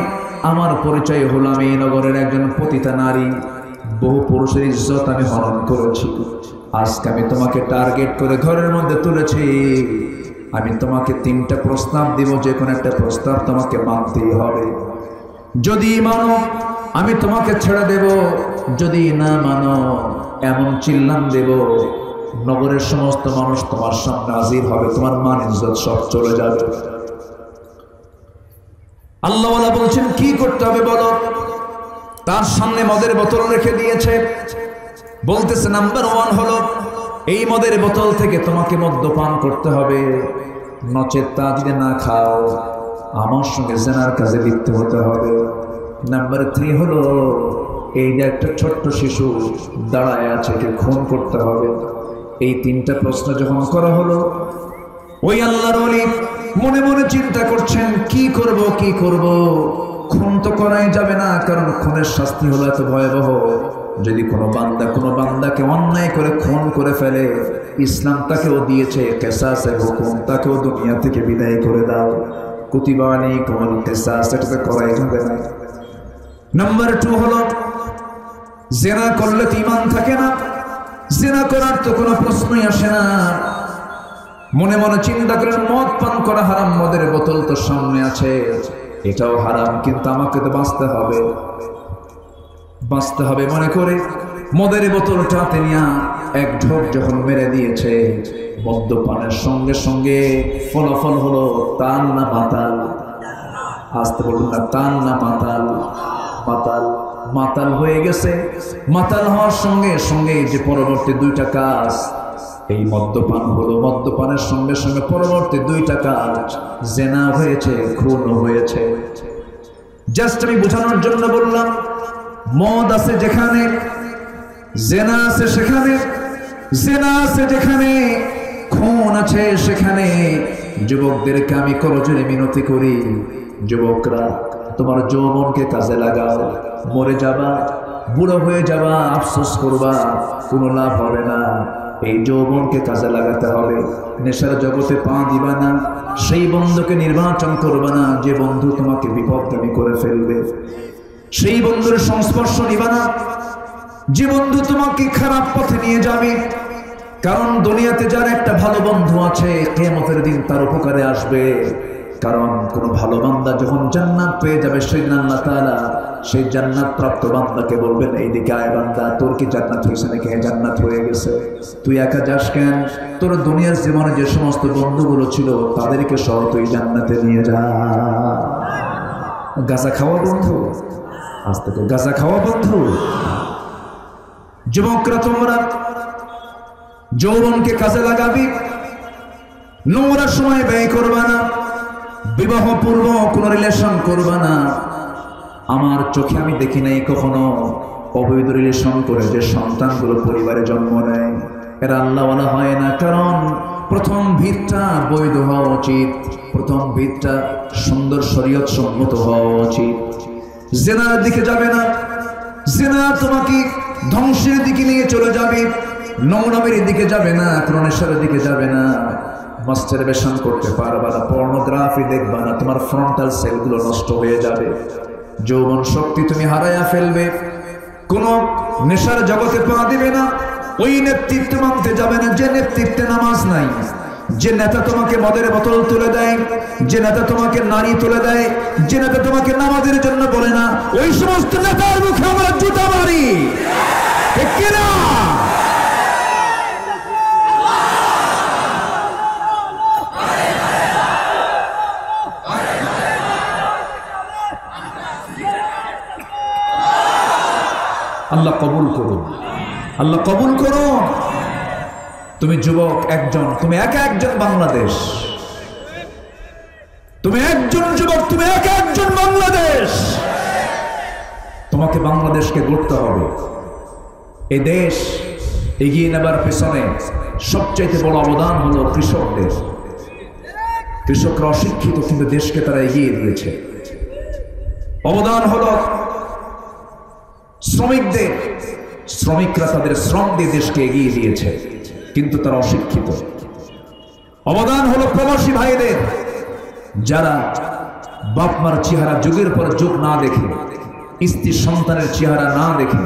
আমার পরিচয় হলো আমি এই নগরের একজন পতিতা নারী, বহু পুরুষের ইজ্জত আমি হরণ করেছি। আজকে আমি তোমাকে টার্গেট করে ঘরের মধ্যে তুলেছি। আমি তোমাকে 3টা প্রস্তাব দিব, যে কোনো একটা প্রস্তাব তোমাকে মানতেই হবে। যদি মানো আমি তোমাকে ছেড়ে দেব, যদি না মানো এমন চিল্লান দেব নগরের সমস্ত মানুষ তোমার সামনে হাজির হবে, তোমার মান ইজ্জত সব চলে যাবে। আল্লাহওয়ালা বলছেন কি করতে হবে বলো। তার সামনে মদের বোতল রেখে দিয়েছে। বলতেছে নাম্বার 1 হলো এই মদের বোতল থেকে তোমাকে মদ্যপান করতে হবে, নচেত তা যদি না খাও আমার সঙ্গে জেনার কাজে লিপ্ত হতে হবে। নাম্বার 3 হলো এই যে একটা ছোট্ট শিশু দাঁড়ায় আছে, একে খুন করতে হবে। এই তিনটা প্রশ্ন যখন করা হলো, ওই আল্লাহর ওলি মনে মনে চিন্তা করছেন, কি করব কি করব। খুন তো করাই যাবে না, কারণ খুনের শাস্তি হলো এত ভয়াবহ। যদি কোনো বান্দাকে অন্যায় করে খুন করে ফেলে, ইসলাম তাকেও দিয়েছে কিসাসের হুকুম, তাকেও দুনিয়া থেকে বিদায় করে দাও। কুতিবা আলাইকুমুল কিসাস, এটা তো করাই যাবে না। নাম্বার 2 হলো জিনা করলে তো ঈমান থাকে না, জিনা করার তো কোনো প্রশ্নই আসে না। মনে মনে চিন্তা করেন, মদ পান করা হারাম, মদের বোতল তো সামনে আছে, এটাও হারাম, কিন্তু আমাকে তো বাঁচতে হবে মনে করে মদের বোতলটা হাতে নিয়ে এক ঢোক যখন মেরে দিয়েছে, মদ্যপানের সঙ্গে সঙ্গে ফলাফল হলো তান না মাতাল। আসতে বলুন না, তান না মাতাল। মাতাল হয়ে গেছে। মাতাল হওয়ার সঙ্গে সঙ্গে যে পরবর্তী 2টা কাজ, এই মদ্যপান হলো, মদ্যপানের সঙ্গে সঙ্গে পরবর্তী 2টা কাজ, জিনা হয়েছে, খুন হয়েছে। জাস্ট আমি বোঝানোর জন্য বললাম, মদ আছে যেখানে, জিনা আছে সেখানে, জিনা আছে যেখানে, খুন আছে সেখানে। যুবকদেরকে আমি করজোরে মিনতি করি, যুবকরা তোমার যৌবনকে কাজে লাগাও। মরে যাবা, বুড়ো হয়ে যাবা, আফসোস করবা, কোনো লাভ হবে না। এই যৌবনকে কাজে লাগাতে হবে। নেশার জগতে পা দিবা না, সেই বন্ধুকে নির্বাচন করবা না যে বন্ধু তোমাকে বিপদগামী করে ফেলবে। সেই বন্ধুর সংস্পর্শ নিবা না যে বন্ধু তোমাকে খারাপ পথে নিয়ে যাবে। কারণ দুনিয়াতে যার একটা ভালো বন্ধু আছে, কিয়ামতের দিন তার উপকারে আসবে। কারণ কোন ভালো বান্দা যখন জান্নাত পেয়ে যাবে, সেই আল্লাহ তাআলা সেই জান্নাত প্রাপ্ত বান্দাকে বলবেন, এইদিকে আয় বান্দা, তোর কি জান্নাত হয়েছে নাকি? জান্নাত হয়ে গেছে, তুই একা যাস কেন? তোর দুনিয়ার জীবনে যে সমস্ত বন্ধুগুলো ছিল তাদেরকে সহ তুই জান্নাতে নিয়ে যা। গাঁজা খাওয়া বন্ধু, আস্তে তো গাঁজা খাওয়া বন্ধু। যুবকরা তোমরা যৌবনকে কাজে লাগাবি, নোংরা সময় ব্যয় করবা না, বিবাহ পূর্ব কোন রিলেশন করবা না। আমার চোখে আমি দেখি নাই কখনো অবৈধ রিলেশন করে যে সন্তানগুলো পরিবারে জন্ম নেয়, এরা আল্লাহওয়ালা হয় না। কারণ প্রথম ভিতটা বৈধ হওয়া উচিত, প্রথম ভিতটা সুন্দর শরীয়ত সম্মত হওয়া উচিত। জিনার দিকে যাবে না, জিনা তোমাকে ধ্বংসের দিকে নিয়ে চলে যাবে। নোংরামের দিকে যাবে না, নেশার দিকে যাবে না, মাস্টারবেশন করতে পারবা না, পর্নোগ্রাফি দেখবা না, তোমার ফ্রন্টাল সেলগুলো নষ্ট হয়ে যাবে, যৌবন শক্তি তুমি হারায়া ফেলবে। কোন নেশার জগতে পা দিবে না, ওই নেতৃত্ব মানতে যাবে না যে নেতৃত্বে নামাজ নাই, যে নেতা তোমাকে মদের বোতল তুলে দেয়, যে নেতা তোমাকে নারী তুলে দেয়, যে নেতা তোমাকে নামাজের জন্য বলে না, ওই সমস্ত নেতার মুখে আমরা জুতা মারি, ঠিক কিনা? আল্লাহ কবুল করুন, আল্লাহ কবুল করুন। তুমি যুবক একজন, তুমি একা একজন বাংলাদেশ, তুমি একজন যুবক, তুমি একা একজন বাংলাদেশ। তোমাকে বাংলাদেশকে গড়তে হবে। এই দেশ এগিয়ে নেবার পেছনে সবচাইতে বড় অবদান হলো কৃষকদের। কৃষকরা অশিক্ষিত, কিন্তু দেশকে তারা এগিয়ে দিয়েছে। অবদান হলো শ্রমিকদের, শ্রমিকরা তাদের শ্রম দিয়ে দেশকে এগিয়ে দিয়েছে, কিন্তু তারা অশিক্ষিত। অবদান হলো প্রবাসী ভাইদের, যারা বাপ মার চেহারা যুগের পর যুগ না দেখে, স্ত্রী সন্তানের চেহারা না দেখে,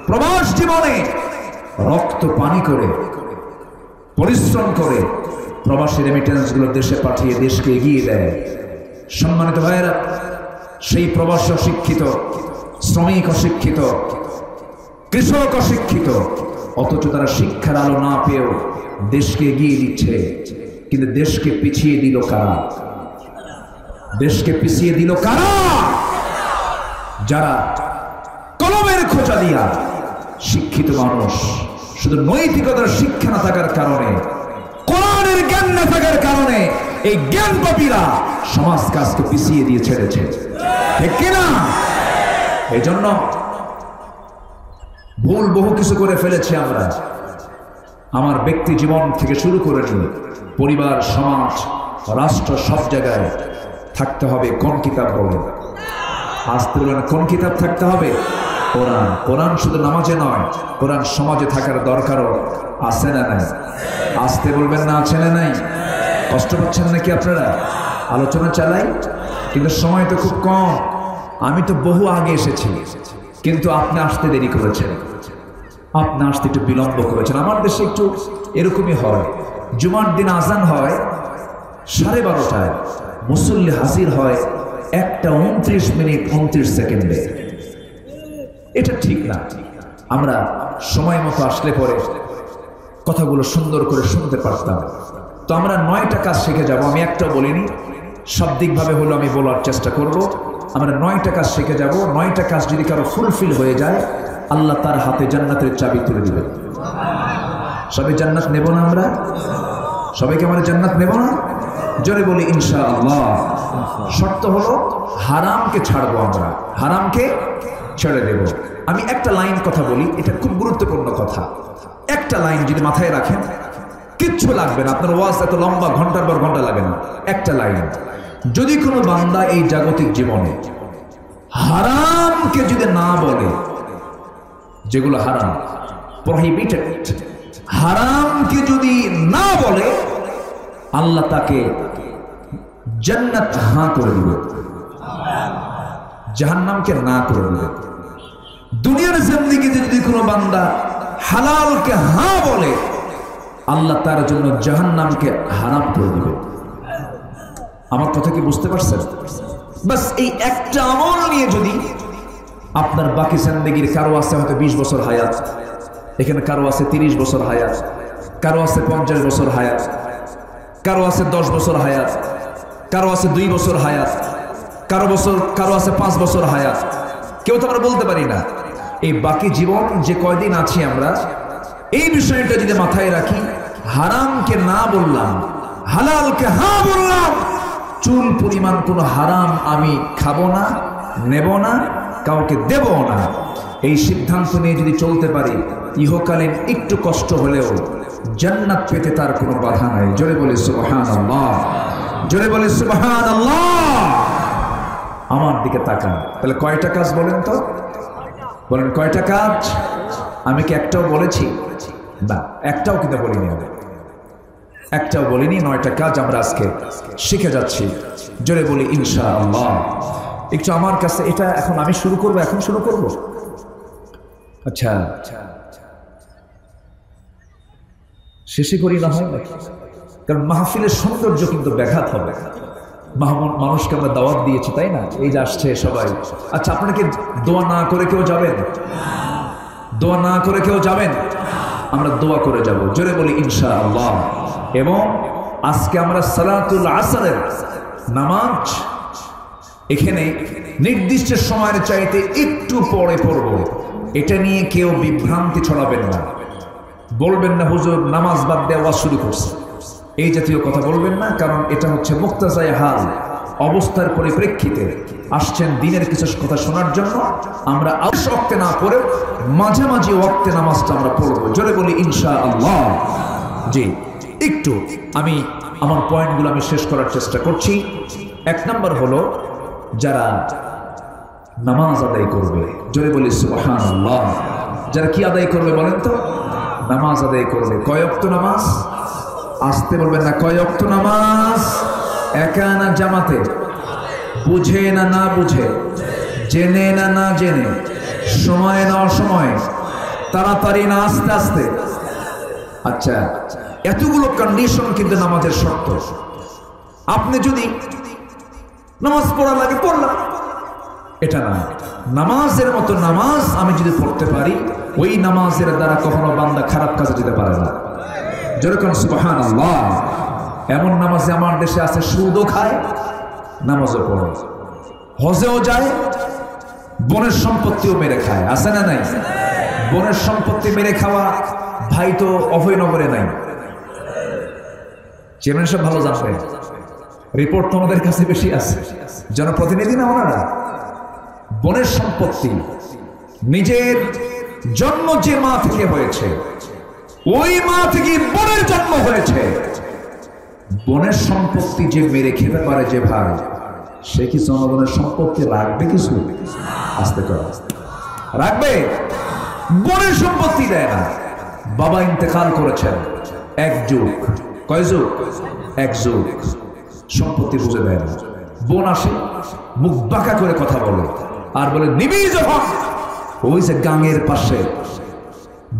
প্রবাস জীবনে রক্ত পানি করে পরিশ্রম করে প্রবাসী রেমিটেন্স গুলো দেশে পাঠিয়ে দেশকে এগিয়ে দেয়। সম্মানিত ভাইয়েরা, সেই প্রবাসী অশিক্ষিত, শ্রমিক অশিক্ষিত, কৃষক অশিক্ষিত, অথচ তারা শিক্ষার আলো না পেয়েও দেশকে এগিয়ে দিচ্ছে। কিন্তু দেশকে পিছিয়ে দিল কারা? দেশকে পিছিয়ে দিল কারা? যারা কলমের খোঁচা দিয়া শিক্ষিত মানুষ, শুধু নৈতিকতার শিক্ষা না থাকার কারণে, কোরআনের জ্ঞান না থাকার কারণে এই জ্ঞান পাপীরা সমাজ কাজকে পিছিয়ে দিয়ে ছেড়েছে, ঠিক কিনা? এই জন্য ভুল বহু কিছু করে ফেলেছি আমরা। আমার ব্যক্তি জীবন থেকে শুরু করে নিয়ে পরিবার, সমাজ, রাষ্ট্র, সব জায়গায় থাকতে হবে কোন কিতাব বলে? আসতে বলেন কোন কিতাব থাকতে হবে? কোরআন। কোরআন শুধু নামাজে নয়, কোরআন সমাজে থাকার দরকারও আছে না নাই? আসতে বলবেন না, আছে না নাই? কষ্ট পাচ্ছেন নাকি আপনারা? আলোচনা চালাই, কিন্তু সময় তো খুব কম। আমি তো বহু আগে এসেছি, কিন্তু আপনি আসতে দেরি করেছেন, আপনি আসতে একটু বিলম্ব করেছেন। আমার দেশে একটু এরকমই হয়, জুমার দিন আজান হয় 12:30টায়, মুসল্লি হাজির হয় 1:29:29। এটা ঠিক না। আমরা সময় মতো আসলে পরে কথাগুলো সুন্দর করে শুনতে পারতাম। তো আমরা 9টা কাজ শিখে যাব। আমি একটাও বলিনি, শাব্দিকভাবে হলো আমি বলার চেষ্টা করব। আমরা 9টা কাজ শিখে যাব। 9টা কাজ যদি কারো ফুলফিল হয়ে যায়, আল্লাহ তার হাতে জান্নাতের চাবি তুলে দিবেন। সবাই জান্নাত নেব না? আমরা সবাইকে আমরা জান্নাত নেব না? জোরে বলি ইনশাআল্লাহ। শর্ত হলো হারামকে ছাড়বো, আমরা হারামকে ছেড়ে দেব। আমি একটা লাইন কথা বলি, এটা খুব গুরুত্বপূর্ণ কথা। একটা লাইন যদি মাথায় রাখেন, কিচ্ছু লাগবে না, আপনার ওয়াজ এত লম্বা ঘন্টার পর ঘন্টা লাগে না। একটা লাইন, যদি কোনো বান্দা এই জাগতিক জীবনে হারামকে যদি না বলে, যেগুলো হারাম, প্রহিবিটেড, হারামকে যদি না বলে, আল্লাহ তাকে জান্নাত হাঁ করে দিবে, জাহান্নামকে না করে দিবে। দুনিয়ার জিন্দেগিতে যদি কোনো বান্দা হালালকে হাঁ বলে, আল্লাহ তার জন্য জাহান্নামকে হারাম করে দিবে। আমার কথা কি বুঝতে পারছেন? বাস এই একটা আমল নিয়ে যদি আপনার বাকি জিন্দেগির, কারো আছে হয়তো 20 বছর হায়াত, এখানে কারো আছে 30 বছর হায়াত, কারো আছে 50 বছর হায়াত, কারো আছে 10 বছর হায়াত, কারো আছে 2 বছর হায়াত, কারো আছে 5 বছর হায়াত, কেউ তো আমরা বলতে পারি না। এই বাকি জীবন যে কয়দিন আছি আমরা, এই বিষয়টা যদি মাথায় রাখি, হারামকে না বললাম, হালালকে হ্যাঁ বললাম, চুল পরিমাণ কোনো হারাম আমি খাবো না, নেব না, কাউকে দেব না, এই সিদ্ধান্ত নিয়ে যদি চলতে পারি, ইহকালীন একটু কষ্ট হলেও জান্নাত পেতে তার কোনো বাধা নাই। জোরে বলি সুবহানাল্লাহ, জোরে বলি সুবহানাল্লাহ। আমার দিকে তাকান, তাহলে কয়টা কাজ বলেন তো? বলেন কয়টা কাজ? আমি কি একটাও বলেছি? না, একটাও কিন্তু বলিনি, আমি একটাও বলিনি। 9টা কাজ আমরা আজকে শিখে যাচ্ছি। জোরে বলি ইনশাআল্লাহ। একটু আমার কাছে এটা এখন আমি শুরু করব, এখন শুরু করব। আচ্ছা, শেষে করি না হয়, কারণ মাহফিলের সৌন্দর্য কিন্তু ব্যাঘাত হবে। মানুষকে আমরা দাওয়াত দিয়েছি, তাই না? এই যে আসছে সবাই। আচ্ছা, আপনারা কি দোয়া না করে কেউ যাবেন? দোয়া না করে কেউ যাবেন? আমরা দোয়া করে যাব। জোরে বলি ইনশাআল্লাহ। এবং আজকে আমরা সালাতুল আসরের নামাজ এখানে নির্দিষ্ট সময়ের চাইতে একটু পরে পড়ব। এটা নিয়ে কেউ বিভ্রান্তি ছড়াবেন না, বলবেন না হুজুর নামাজ বাদ দেওয়া শুরু করছে, এই জাতীয় কথা বলবেন না। কারণ এটা হচ্ছে মুক্তাজায়ে হাল, অবস্থার পরিপ্রেক্ষিতে আসছেন দিনের কিছু কথা শোনার জন্য। আমরা আউশ ওয়াক্তে না পড়ে মাঝামাঝি ওয়াক্তে নামাজটা আমরা পড়বো। জোরে বলি ইনশাআল্লাহ। জি, একটু আমি আমার পয়েন্টগুলো আমি শেষ করার চেষ্টা করছি। 1 নম্বর হলো যারা নামাজ আদায় করবে, জোরে বলি সুবহানাল্লাহ। যারা কি আদায় করবে বলেন তো? নামাজ আদায় করবে। কয় ওয়াক্ত নামাজ? আসতে বলবেন না, কয় ওয়াক্ত নামাজ? একা না জামাতে? বুঝে না না বুঝে? জেনে না না জেনে? সময় না অসময়ে? তাড়াতাড়ি না আস্তে আস্তে? আচ্ছা, এতগুলো কন্ডিশন কিন্তু নামাজের শর্ত। আপনি যদি নামাজ পড়া লাগে পড়লাম, এটা না। নামাজের মতো নামাজ আমি যদি পড়তে পারি, ওই নামাজের দ্বারা কখনো বান্দা খারাপ কাজে যেতে পারে না। যেরকম সুবহানাল্লাহ। এমন নামাজে আমার দেশে আছে, সুদও খায়, নামাজও পড়ে, হজেও যায়, বনের সম্পত্তিও মেরে খায়। আছে না নাই? বনের সম্পত্তি মেরে খাওয়া ভাই তো অভয়নগরে নাই। চেয়ারম্যান সাহেব ভালো জানবে, রিপোর্ট তো আমাদের কাছে বেশি আছে, জনপ্রতিনিধি না ওনারা। বনের সম্পত্তি নিজের জন্ম যে মা থেকে হয়েছে ওই মা থেকে বোনের জন্ম হয়েছে। বোনের সম্পত্তি যে মেরে খেতে পারে যে ভাই, সে কি জনগণের সম্পত্তি রাখবে? কিছু আস্তে করে রাখবে? বোনের সম্পত্তি দেয় না। বাবা ইন্তেকাল করেছেন, এক যুগ, কয় যুগ? এক যুগ, সম্পত্তি বুঝে দেয় না। বোন আসে, মুখ বাঁকা করে কথা বলে আর বলে নিবি যখন, ওই যে গাঙের পাশে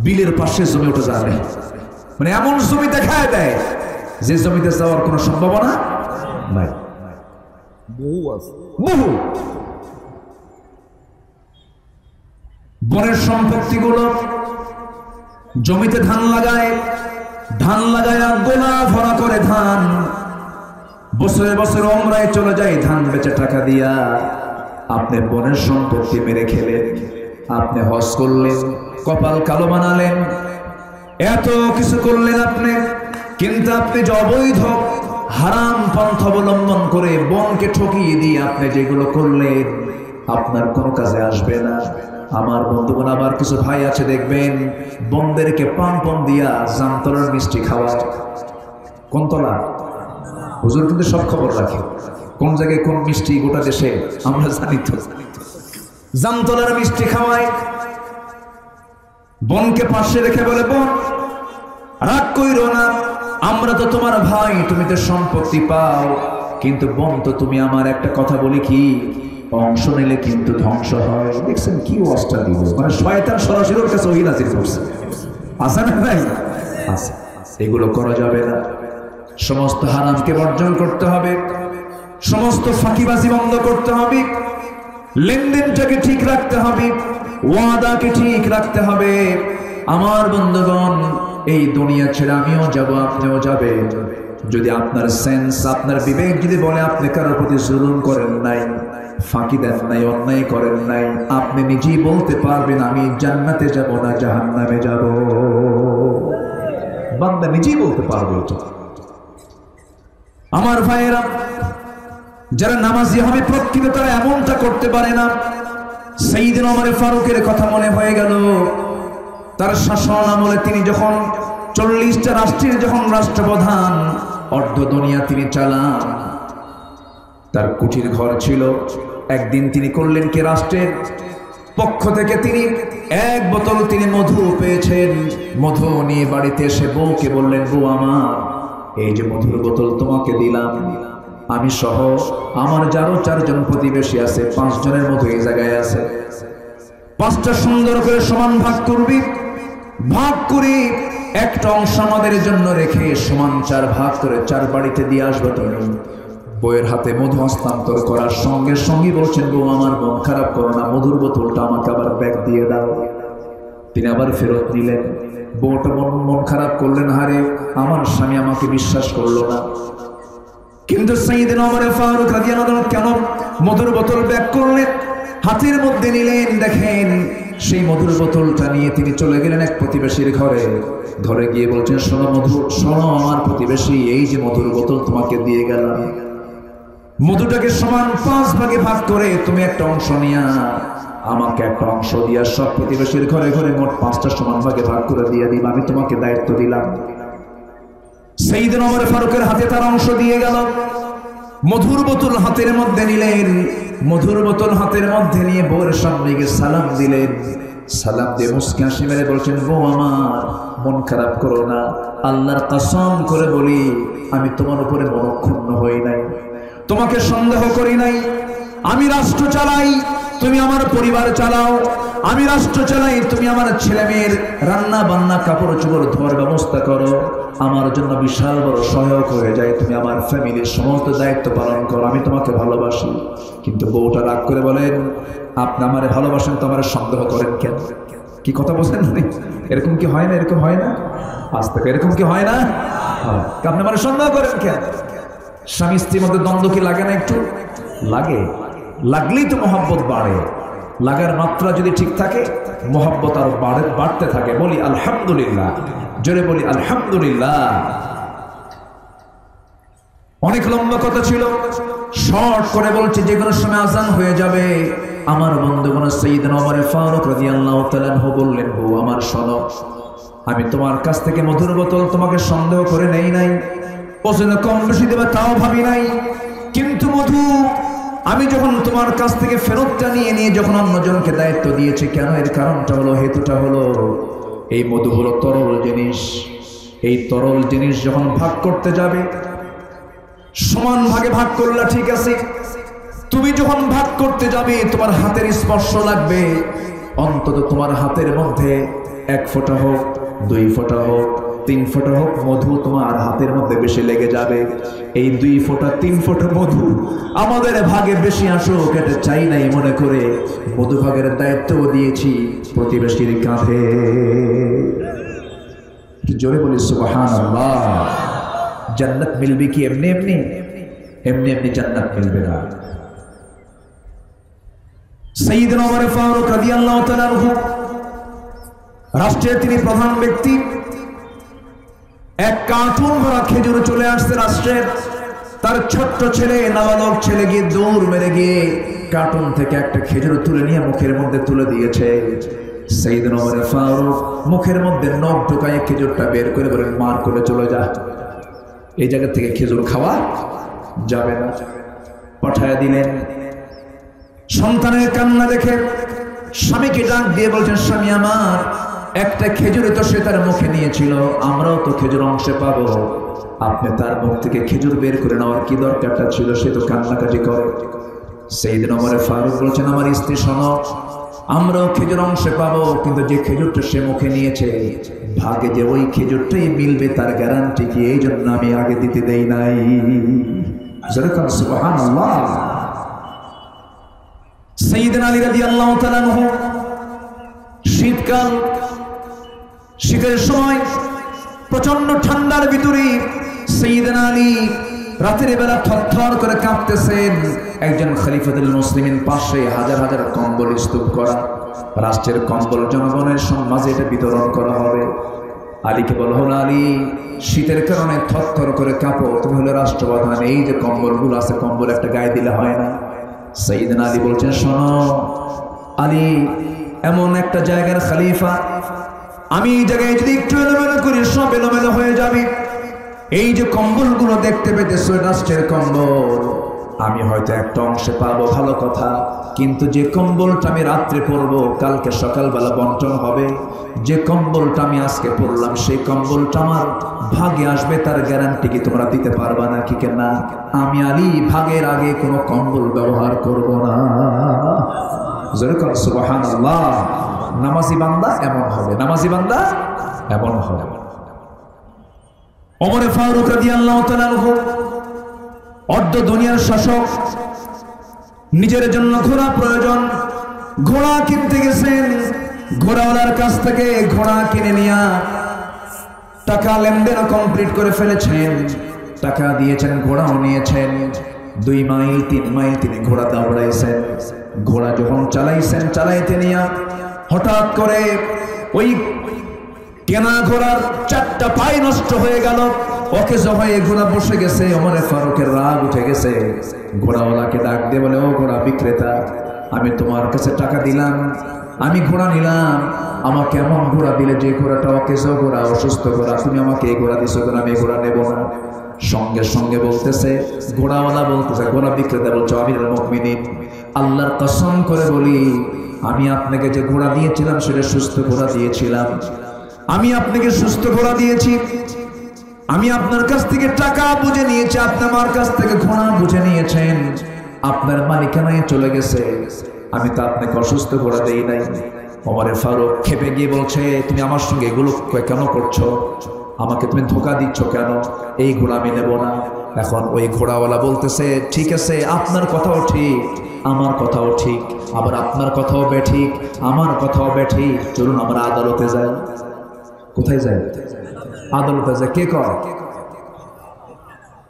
বিলের পাশে জমি উঠে যাবে, মানে এমন জমি দেখায় দেয় যে জমিতে যাওয়ার কোনো সম্ভাবনা নাই। বহু বনের সম্পত্তিগুলো জমিতে ধান লাগায় গোলা ভরা করে ধান, বছরে বছরে ওমরায় চলে যায় ধান বেচে টাকা দিয়া। আপনি বনের সম্পত্তি মেরে খেলেন, আপনি হজ করলেন, কপাল কালো বানালেন, এত কিছু করলেন আপনি, কিন্তু আপনি যে অবৈধ হারাম পন্থা অবলম্বন করে বনকে ঠকিয়ে দিয়ে আপনি যেগুলো করলেন আপনার কোনো কাজে আসবে না। আমার বন্ধুগণ, আবার কিছু ভাই আছে দেখবেন বনদেরকে পান দিয়া জামতলার মিষ্টি খাওয়ায়। কোন তলা? হুজুর কিন্তু সব খবর রাখে, কোন জায়গায় কোন মিষ্টি গোটা দেশে আমরা জানি তো। জামতলার মিষ্টি খাওয়ায়, বনকে পাশে রেখে বলে বোন রাগ কইরো না, আমরা তো তোমার ভাই, তুমি তো সম্পত্তি পাও, কিন্তু বোন তো তুমি আমার একটা কথা বলি কি, অংশ নিলে কিন্তু ধ্বংস হয়। দেখছেন কি অবস্থা দিব, মানে শয়তান সরাসরি ওর কাছে ওহী নাযিল করছে। আছে না ভাই? আছে। এগুলো করা যাবে না। সমস্ত হারামকে বর্জন করতে হবে, সমস্ত ফাঁকিবাজি বন্ধ করতে হবে, লেনদেনটাকে ঠিক রাখতে হবে, ওয়াদাকে ঠিক রাখতে হবে। আমার বন্ধুগণ, এই দুনিয়া ছেড়ে আমিও যাব, আপনিও যাবে। যদি আপনার সেন্স, আপনার বিবেক যদি বলে আপনি কারোর প্রতি জুলুম করেন নাই, ফাঁকি দেন নাই, অন্যায় করেন নাই, আপনি নিজেই বলতে পারবেন আমি জান্নাতে যাব না জাহান্নামে যাব। বান্দা নিজেই বলতে পারবে এটা। আমার ভাইয়েরা, যারা নামাজি হবে প্রকৃত তারা এমনটা করতে পারে না। সাইয়েদনা ওমর ফারুকের কথা মনে হয়ে গেল। তার শাসন আমলে তিনি যখন 40টা রাষ্ট্রের যখন রাষ্ট্রপ্রধান, অর্ধ দুনিয়া তিনি চালান। তার কুঠির ঘর ছিল। একদিন তিনি করলেন কি, রাষ্ট্রের পক্ষ থেকে তিনি এক বোতল তিনি মধু পেয়েছেন। মধু নিয়ে বাড়িতে এসে বউকে বললেন, বউ আমার এই যে মধুর বোতল তোমাকে দিলাম, আমি সহ আমার যারও 4 জন প্রতিবেশী আছে, 5 জনের মধু এই জায়গায় আছে, 5টা সুন্দর করে সমান ভাগ করবি, ভাগ করে একটা অংশ আমাদের জন্য রেখে সমান 4 ভাগ করে 4 বাড়িতে দিয়ে আসবো। তুমি বউয়ের হাতে মধু হস্তান্তর করার সঙ্গে সঙ্গে বলছেন, বউ আমার মন খারাপ করো না, মধুর বোতলটা আমাকে আবার ব্যাগ দিয়ে দাও। তিনি আবার ফেরত দিলেন। বউটা মন খারাপ করলেন, হারে আমার স্বামী আমাকে বিশ্বাস করলো না। কিন্তু সাইয়েদনা ওমর ফারুক রাদিয়াল্লাহু আনহু কেন মধুর বোতল ব্যাগ করলেন, হাতের মধ্যে নিলেন। দেখেন সেই মধুর বোতলটা নিয়ে তিনি চলে গেলেন এক প্রতিবেশীর ঘরে। ধরে গিয়ে বলছেন, শোনো মধু, শোনো আমার প্রতিবেশী, এই যে মধুর বোতল তোমাকে দিয়ে গেলাম, মধুটাকে সমান 5 ভাগে ভাগ করে তুমি একটা অংশ নিয়া আমাকে একটা অংশ দিয়া সব প্রতিবেশীর ঘরে ঘরে মোট 5টা সমান ভাগে ভাগ করে দিয়ে দিবা, আমি তোমাকে দায়িত্ব দিলাম। সাইয়েদনা ওমর ফারুকের হাতে তার অংশ দিয়ে গেল। মধুর বোতল হাতের মধ্যে নিলেন, মধুর বোতল হাতের মধ্যে নিয়ে বউয়ের সামনে গিয়ে সালাম দিলেন। সালাম দিয়ে মুস্কি হাসি মেরে বলছেন, বউ আমার মন খারাপ করো না, আল্লাহর কসম করে বলি আমি তোমার উপরে মনক্ষুণ্ণ হই নাই, তোমাকে সন্দেহ করি নাই। আমি রাষ্ট্র চালাই, তুমি আমার পরিবার চালাও, আমি রাষ্ট্র চালাই, তুমি আমার ছেলে মেয়ের রান্না বান্না কাপড় চোপড় ধোয়ার ব্যবস্থা করো, আমার জন্য বিশাল বড় সহায়ক হয়ে যায়, তুমি আমার ফ্যামিলির সমস্ত দায়িত্ব পালন করো, আমি তোমাকে ভালোবাসি। কিন্তু বউটা রাগ করে বলেন, আপনি আমারে ভালোবাসেন তো আমারে সন্দেহ করেন কেন? কি কথা বলছেন? এরকম কি হয় না? এরকম হয় না? আজ থেকে এরকম কি হয় না? আপনি আমারে সন্দেহ করেন কেন? স্বামী স্ত্রীর মধ্যে দ্বন্দ্ব কি লাগে না? একটু লাগে। লাগলেই তো মহব্বত বাড়ে। লাগার মাত্রা যদি ঠিক থাকে মহব্বত আরো বাড়তে থাকে। বলি আলহামদুলিল্লাহ, জোরে বলি আলহামদুলিল্লাহ। অনেক লম্বা কথা ছিল, শর্ট করে বলছে যে কোনো সময় আজান হয়ে যাবে। আমার বন্ধুগণ, সাইয়েদনা ওমর ফারুক রাদিয়াল্লাহু তাআলা আনহু বললেন, বউ আমার শোনো, আমি তোমার কাছ থেকে মধুর বোতল তোমাকে সন্দেহ করে নেই নাই, ওজন কম বেশি দেবে তাও ভাবি নাই, কিন্তু মধু আমি যখন তোমার কাছ থেকে ফেরতটা নিয়ে যখন অন্যজনকে দায়িত্ব দিয়েছি, কেন এর কারণটা হলো, হেতুটা হলো, এই মধু হলো তরল জিনিস। এই তরল জিনিস যখন ভাগ করতে যাবে, সমান ভাগে ভাগ করলে ঠিক আছে, তুমি যখন ভাগ করতে যাবে তোমার হাতের স্পর্শ লাগবে, অন্তত তোমার হাতের মধ্যে 1 ফোঁটা হোক, 2 ফোঁটা হোক, 3 ফোঁটা হোক মধু তোমার হাতের মধ্যে বেশি লেগে যাবে। এই 2 ফোঁটা 3 ফোঁটা মধু আমাদের ভাগে বেশি আসুক এটা চাই নাই মনে করে মধু ভাগের দায়িত্ব দিয়েছি প্রতিবেশীর কাঁধে। জোরে বলি সুবহানাল্লাহ। জান্নাত মিলবে কি এমনি এমনি? এমনি এমনি জান্নাত মিলবে না। সাইয়েদনা ওমর ফারুক রাদিয়াল্লাহু তাআলা আনহু, রাষ্ট্রের তিনি প্রধান ব্যক্তি। এক কার্টুন ভরা খেজুর চলে আসছে রাষ্ট্রের। তার ছোট্ট ছেলে, নাবালক ছেলে গিয়ে দৌড় মেরে গিয়ে কার্টুন থেকে একটা খেজুর তুলে নিয়ে মুখের মধ্যে তুলে দিয়েছে। সাইয়েদনা ওমর ফারুক মুখের মধ্যে নখ ঢুকায় খেজুরটা বের করে বলেন, মার করে চলে যা, এই জায়গা থেকে খেজুর খাওয়া যাবে না। পাঠায় দিলেন। সন্তানের কান্না দেখে স্বামীকে ডাক দিয়ে বলছেন, স্বামী আমার, একটা খেজুরে তো সে তার মুখে নিয়েছিল, আমরাও তো খেজুর অংশে পাবো, আপনি তার মুখ থেকে খেজুর বের করে নেওয়ার কি দরকারটা ছিল? সে তো কান্নাকাটি করে। সাইয়েদনা ওমর ফারুক বলছেন, আমার স্ত্রী শোনো, আমরাও খেজুর অংশে পাবো, কিন্তু যে খেজুরটা সে মুখে নিয়েছে ভাগে যে ওই খেজুরটাই মিলবে তার গ্যারান্টি কি? এই জন্য আমি আগে দিতে দেই নাই। যেরকম সুবহানাল্লাহ। সাইয়েদনা আলী রাদিয়াল্লাহু তাআলা আনহু, শীতকাল, শীতের সময় প্রচন্ড ঠান্ডার ভিতরে সাইয়েদনা আলী রাতের বেলা থরথর করে কাঁপতেছেন। একজন খলিফাতুল মুসলিমিন পাশে হাজার হাজার কম্বল স্তূপ করা, রাষ্ট্রের কম্বল জনগণের মাঝে এটা বিতরণ করা হবে। আলীকে বলা হলো, আলী শীতের কারণে থরথর করে কাঁপো, তুমি হলো রাষ্ট্রপ্রধান, এই যে কম্বলগুলো আছে কম্বল একটা গায়ে দিলে হয় না? সাইয়েদনা আলী বলছেন, শোনো আলী, এমন একটা জায়গার খলিফা, আমি এই জায়গায় যদি একটু এলোমেলো করি সব এলোমেলো হয়ে যাবে। এই যে কম্বলগুলো দেখতে পেতেছ রাষ্ট্রের কম্বল, আমি হয়তো একটা অংশে পাবো, ভালো কথা, কিন্তু যে কম্বলটা আমি রাত্রে পরবো কালকে সকালবেলা বন্টন হবে, যে কম্বলটা আমি আজকে পরলাম সেই কম্বলটা আমার ভাগে আসবে, তার গ্যারান্টি কি তোমরা দিতে পারবা না কি? কেন? আমি আলী ভাগের আগে কোনো কম্বল ব্যবহার করব না। যেরকম সুবহানাল্লাহ। নামাজি বান্দা এমন হবে, নামাজি বান্দা এমন হবে। ওমর ফারুক রাদিয়াল্লাহু তাআলা আনহু অর্ধ দুনিয়ার শাসক, নিজের জন্য ঘোড়া প্রয়োজন, ঘোড়া কিনতে গেছেন। ঘোড়াওয়ালার কাছ থেকে ঘোড়া কিনে নিয়ে টাকা লেনদেন কমপ্লিট করে ফেলেছেন, টাকা দিয়েছেন, ঘোড়াও নিয়েছেন। 2 মাইল 3 মাইল তিনি ঘোড়া দৌড়াইছেন। ঘোড়া যখন চালাইছেন, চালাইতে নিয়ে হঠাৎ করে ওই কেনা ঘোড়ার 4টা পায়ে নষ্ট হয়ে গেল, ওকে হয়ে ঘোড়া বসে গেছে। ওমর ফারুকের রাগ উঠে গেছে। ঘোড়াওয়ালাকে ডাক দিয়ে বলে, ও ঘোড়া বিক্রেতা, আমি তোমার কাছে টাকা দিলাম, আমি ঘোড়া নিলাম, আমাকে এমন ঘোড়া দিলে যে ঘোড়াটা অকেজো ঘোড়া, অসুস্থ ঘোড়া, তুমি আমাকে এই ঘোড়া দিছো, আমি এই ঘোড়া নেব না। সঙ্গে সঙ্গে বলতেছে, ঘোড়াওয়ালা বলতেছে, ঘোড়া বিক্রেতা বলছে, আমিরুল মুমিনিন, আল্লাহর কসম করে বলি, আমি আপনাকে যে ঘোড়া দিয়েছিলাম সেটা সুস্থ ঘোড়া দিয়েছিলাম, আমি আপনাকে সুস্থ ঘোড়া দিয়েছি, আমি আপনার কাছ থেকে টাকা বুঝে নিয়েছি, আপনি আমার কাছ থেকে ঘোড়া বুঝে নিয়েছেন, আপনার মালিকানায় চলে গেছে, আমি তো আপনাকে অসুস্থ ঘোড়া দেই নাই। ওমর ফারুক খেপে গিয়ে বলছে, তুমি আমার সঙ্গে এগুলো কেন করছো? আমাকে তুমি ধোঁকা দিচ্ছ কেন? এই ঘোড়া আমি নেব না। এখন ওই ঘোড়াওয়ালা বলতেছে, ঠিক আছে, আপনার কথাও ঠিক, আমার কথাও ঠিক, আবার আপনার কথাও বেঠিক, আমার কথাও বেঠিক, চলুন আমরা আদালতে যাই। কোথায় যাই? আদালতে যায়। কে কয়?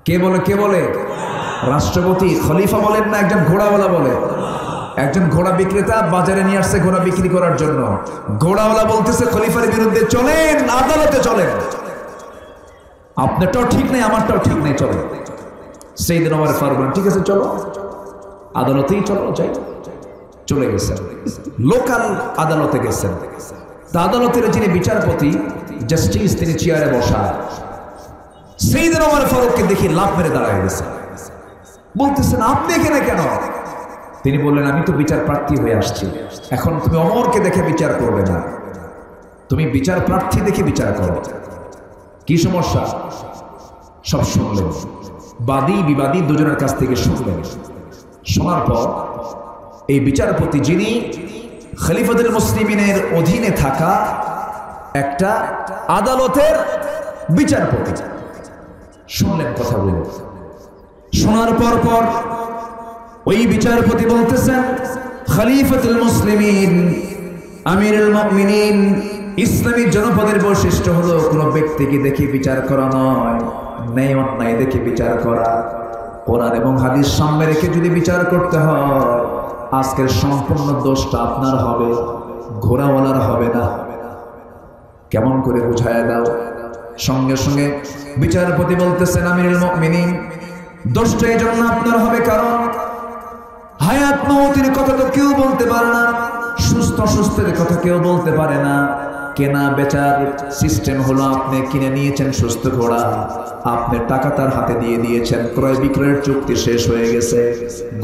কে বলে? কে বলে? রাষ্ট্রপতি, খলিফা বলেন না, একজন ঘোড়াওয়ালা বলে। একজন ঘোড়া বিক্রেতা বাজারে নিয়ে আসছে ঘোড়া বিক্রি করার জন্য। ঘোড়াওয়ালা বলতেছে খলিফার বিরুদ্ধে, চলেন আদালতে চলেন, আপনারটাও ঠিক নেই আমারটাও ঠিক নেই, চলেন। সাইয়েদনা ওমর ফারুক বলেন, ঠিক আছে চলো, আদালতেই চলো, যাই। চলে গেছেন, লোকাল আদালতে গেছেন। তা আদালতের যিনি বিচারপতি জাস্টিস, তিনি চেয়ারে বসা। সাইয়েদনা ওমর ফারুককে দেখি লাফ মেরে দাঁড়ায় গেছেন, বলতেছেন আপনি এখানে কেন? তিনি বললেন, আমি তো বিচার প্রার্থী হয়ে আসছি, এখন তুমি ওমরকে দেখে বিচার করবে না, তুমি বিচার প্রার্থী দেখে বিচার করো। কি সমস্যা? সব শুনলেন, বাদী বিবাদী দুজনের কাছ থেকে শুনলেন। শোনার পর এই বিচারপতি, যিনি খলিফাতুল মুসলিমিনের অধীনে থাকা একটা আদালতের বিচারপতি, শুনলেন কথাগুলো। শোনার পর ওই বিচারপতি বলতেছেন, খলিফাতুল মুসলিমিন, আমিরুল মুমিনিন, ইসলামী জনপদের বৈশিষ্ট্য হলো কোনো ব্যক্তিকে দেখে বিচার করা নয়, ন্যায় অন্যায় দেখে বিচার করা। কোরআন এবং হাদিস সামনে রেখে যদি বিচার করতে হয়, আজকের সম্পূর্ণ দোষটা আপনার হবে, ঘোড়াওয়ালার হবে না। কেমন করে বুঝায় দাও? সঙ্গে সঙ্গে বিচারপতি বলতেছেন, আমিরুল মুমিনিন, দোষটা এই জন্য আপনার হবে কারণ হায়াত মওতের কথা তো কেউ বলতে পারে না, সুস্থ অসুস্থের কথা কেউ বলতে পারে না। কেনা বেচার সিস্টেম হলো, আপনি কিনে নিয়েছেন সুস্থ ঘোড়া, আপনি টাকা তার হাতে দিয়ে দিয়েছেন, ক্রয় বিক্রয়ের চুক্তি শেষ হয়ে গেছে,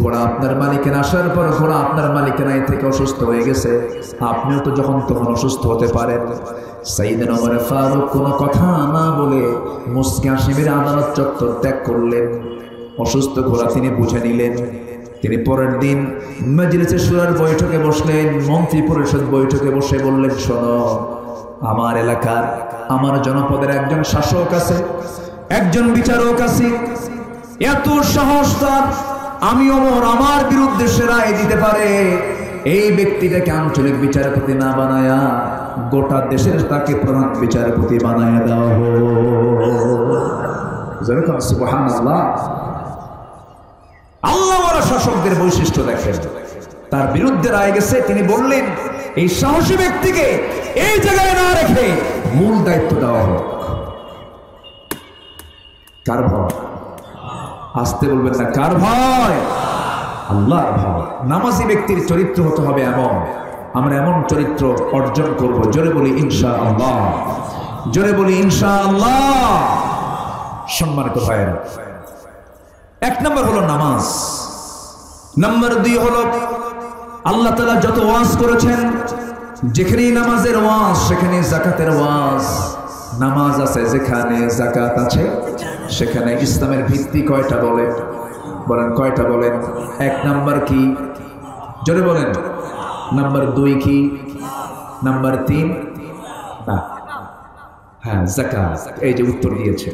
ঘোড়া আপনার মালিকের আসার পর ঘোড়া আপনার মালিকের থেকে অসুস্থ হয়ে গেছে, আপনিও তো যখন তখন অসুস্থ হতে পারেন। সাইয়েদনা ওমর ফারুক কোনো কথা না বলে মুসকি হাসি মেরে আদালত চত্বর ত্যাগ করলেন। অসুস্থ ঘোড়া তিনি বুঝে নিলেন। তিনি পরের দিন মজলিসে শুরার বৈঠকে বসলেন, মন্ত্রী পরিষদ বৈঠকে বসে বললেন, শোনো, আমার এলাকার, আমার জনপদের একজন শাসক আছে, একজন বিচারক আছে, এত সাহস তার, আমি ওমর আমার বিরুদ্ধে সে রায় দিতে পারে। এই ব্যক্তিটাকে আঞ্চলিক বিচারপতি না বানায়া গোটা দেশের তাকে প্রধান বিচারপতি বানায়া দাও। সুবহানাল্লাহ। আল্লাহওয়ালা শাসকদের বৈশিষ্ট্য দেখেন। তার বিরুদ্ধে রায় গেছে, তিনি বললেন এই সাহসী ব্যক্তিকে এই জায়গায় না রেখে মূল দায়িত্ব দেওয়া হোক। কার ভয়? আসতে বলবেন না, কার ভয়? আল্লাহর ভয়। নামাজি ব্যক্তির চরিত্র হতে হবে এমন, আমরা এমন চরিত্র অর্জন করব। জোরে বলি ইনশাআল্লাহ, জোরে বলি ইনশাআল্লাহ। সম্মানিত ভাইয়েরা, এক নম্বর হলো নামাজ, নাম্বার 2 হলো আল্লাহ তাআলা যত ওয়াজ করেছেন, যেখানেই নামাজের ওয়াজ সেখানে যাকাতের ওয়াজ। নামাজ আছে যেখানে, যাকাত আছে সেখানে। ইসলামের ভিত্তি কয়টা বলেন? বলেন কয়টা বলেন? 1 নাম্বার কি? জোরে বলেন। নাম্বার 2 কি? নাম্বার 3 না, হ্যাঁ যাকাত। এই যে উত্তর দিয়েছে।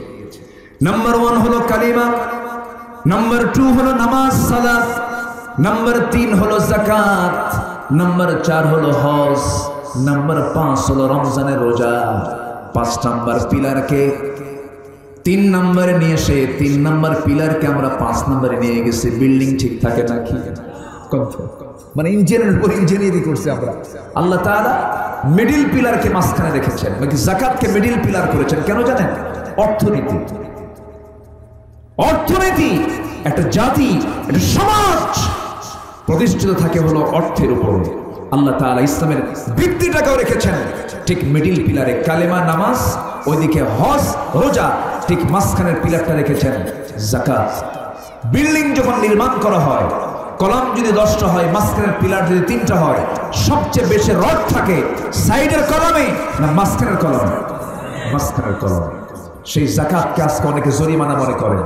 নাম্বার 1 হলো কালিমা, নাম্বার 2 হলো নামাজ সালাত, নাম্বার 3 হলো যাকাত, নাম্বার 4 হলো হজ, নাম্বার 5 হলো রমজানের রোজা। 5 নাম্বার পিলারকে 3 নম্বরে নিয়ে এসে 3 নম্বর পিলারকে আমরা 5 নম্বরে নিয়ে গেছি। বিল্ডিং ঠিক থাকে নাকি? মানে ইঞ্জিনিয়ার উপর ইঞ্জিনিয়ারিং করছে আমরা। আল্লাহ তাআলা মিডল পিলারকে মাঝখানে রেখেছেন, বাকি যাকাতকে মিডল পিলার করেছেন। কেন জানেন? অর্থনীতি। অর্থনীতি, একটা জাতি, একটা সমাজ প্রতিষ্ঠিত থাকে হলো অর্থের উপরে। আল্লাহ তাআলা ইসলামের ভিত্তিটাকেও রেখেছেন ঠিক মিডল পিলারে। কালেমা, নামাজ, ওইদিকে হজ, রোজা, ঠিক মাঝখানের পিলারটা রেখেছেন যাকাত। বিল্ডিং যখন নির্মাণ করা হয়, কলাম যদি 10টা হয়, মাঝখানের পিলার যদি 3টা হয়, সবচেয়ে বেশি রড থাকে সাইডের কলামে না মাঝখানের কলামে? মাঝখানের কলামে। সেই যাকাতকে আজকে অনেকে জরিমানা মনে করেন।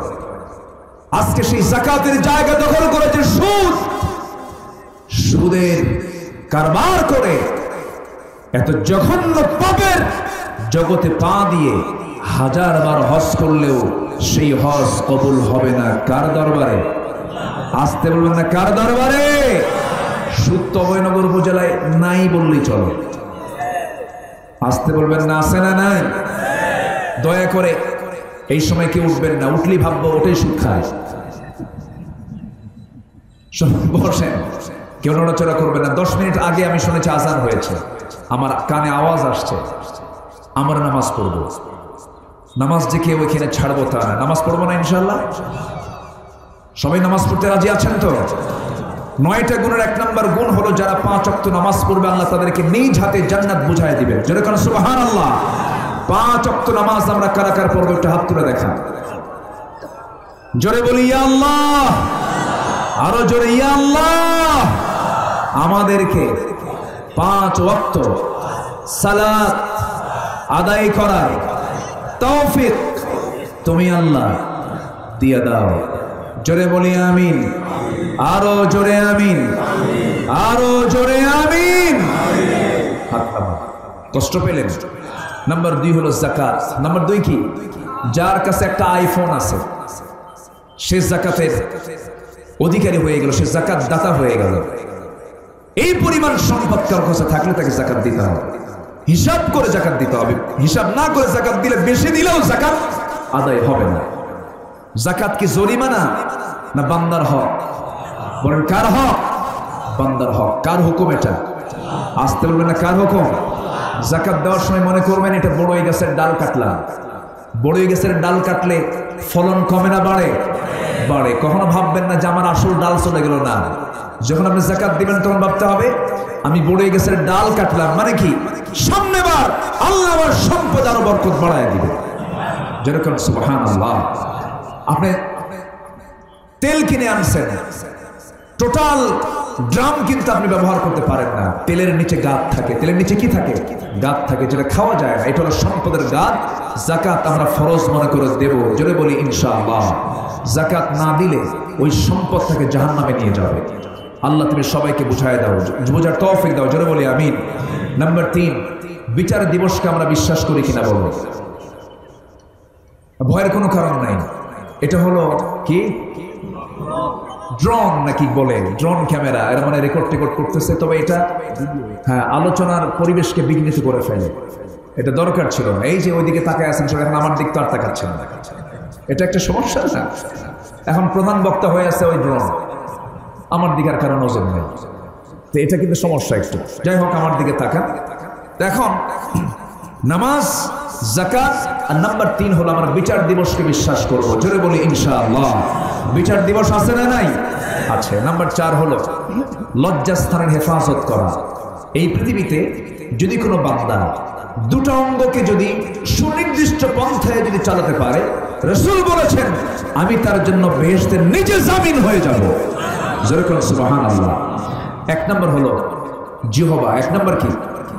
আজকে সেই যাকাতের জায়গা দখল করেছে সুদ। সুদের কারবার করে এত জঘন্য পাপের জগতে পা দিয়ে 1000 বার হজ করলেও সেই হজ কবুল হবে না। কার দরবারে? আসতে বলবেন না, কার দরবারে? সুদ তো অভয়নগর উপজেলায় নাই বললেই চলে। আসতে বলবেন না, আছে না? নাই। দয়া করে এই সময় কেউ উঠবেন না, উঠলেই ভাববো ওটাই সুদ খায়। বসেন, কেউ নড়াচড়া করবেন না। 10 মিনিট আগে আমি শুনেছি আজান হয়েছে, আমার কানে আওয়াজ আসছে, আমরা নামাজ পড়বো। নামাজ যে কেউ ওইখানে ছাড়বো তা না। নামাজ পড়বো না ইনশাল্লাহ? সবাই নামাজ পড়তে রাজি আছেন তো? 9টা গুণের 1 নম্বর গুণ হলো যারা 5 ওয়াক্ত নামাজ পড়বে আল্লাহ তাদেরকে নিজ হাতে জান্নাত বুঝায় দিবেন। জোরে কোন সুবহানাল্লাহ। 5 ওয়াক্ত নামাজ আমরা কারা কারা পড়বো একটু হাত তুলে দেখা। জোরে বলি ইয়া আল্লাহ, আরো জোরে ইয়া আল্লাহ। আমাদেরকে 5 ওয়াক্ত সালাত আদায় করার তৌফিক তুমি আল্লাহ দিয়ে দাও। জোরে বলি আমিন, আরো জোরে আমিন, আরো জোরে আমিন। কষ্ট পেলেন? নাম্বার 2 হলো যাকাত। নাম্বার 2 কি? যার কাছে একটা আইফোন আছে সে যাকাতের অধিকারী হয়ে গেল, সে যাকাত দাতা হয়ে গেল। এই পরিমাণ সম্পদ কার কাছে থাকলে তাকে যাকাত দিতে হবে, হিসাব করে যাকাত দিতে হবে। হিসাব না করে যাকাত দিলে, বেশি দিলেও যাকাত আদায় হবে না। যাকাত কি জরিমানা না বান্দার হক? বলেন কার হক? বান্দার হক। কার হুকুম এটা? আসতে বলবেন না কার হুকুম? যাকাত দেওয়ার সময় মনে করবেন এটা বড়ই গাছের ডাল কাটলাম। বড়ই গাছের ডাল কাটলে ফলন কমে না বাড়ে? বাড়ে। কখনো ভাববেন না যে আমার আসল ডাল চলে গেল, না। যখন আপনি যাকাত দিবেন তখন ভাবতে হবে আমি বড়ই গাছের ডাল কাটলাম, মানে কি সামনেবার আল্লাহ আমার সম্পদ আরো বরকত বাড়ায় দিবে। যেরকম সুবহানাল্লাহ। আপনি তেল কিনে আনছেন, টোটাল ড্রাম কিন্তু আপনি ব্যবহার করতে পারেন না। তেলের নিচে গাদ থাকে। তেলের নিচে কি থাকে? গাদ থাকে, যেটা খাওয়া যায় না। এটা হলো সম্পদের গাদ। যাকাত আমরা ফরজ মনে করে দেব। জোরে বলি ইনশাআল্লাহ। যাকাত না দিলে ওই সম্পদ থেকে জাহান্নামে নিয়ে যাবে। আল্লাহ তুমি সবাইকে বুঝায় দাও, বোঝার তৌফিক দাও। জোরে বলি আমিন। নাম্বার 3, বিচার দিবসকে আমরা বিশ্বাস করি কিনা বলো? ভয়ের কোনো কারণ নাই। এটা হলো কি ড্রোন নাকি বলে, ড্রোন ক্যামেরা, এর মানে রেকর্ড করতেছে। তবে এটা হ্যাঁ আলোচনার পরিবেশকে বিঘ্নিত করে ফেলে। এটা দরকার ছিল না। এই যে ওইদিকে তাকায় আছেন সবাই, এখন আমার দিক তো আর তাকাচ্ছেন না। এটা একটা সমস্যা না? এখন প্রধান বক্তা হয়ে আছে ওই ড্রোন, আমার দিকে আর কারো নজর নেই। তো এটা কিন্তু সমস্যা একটু। যাই হোক, আমার দিকে তাকান। এখন নামাজ, যাকাত আর নাম্বার 3 হলো আমরা বিচার দিবসকে বিশ্বাস করব। জোরে বলি ইনশাআল্লাহ। বিচার দিবস আছে না নাই? আছে। নাম্বার 4 হলো লজ্জাস্থানের হেফাজত করা। এই পৃথিবীতে যদি কোনো বান্দা 2টা অঙ্গকে যদি সুনির্দিষ্ট পন্থায় যদি চালাতে পারে, রাসূল বলেছেন আমি তার জন্য বেহেশতের নিজে জামিন হয়ে যাব। জোরে বলুন সুবহানাল্লাহ। 1 নম্বর হলো জিহবা। 1 নম্বর কি?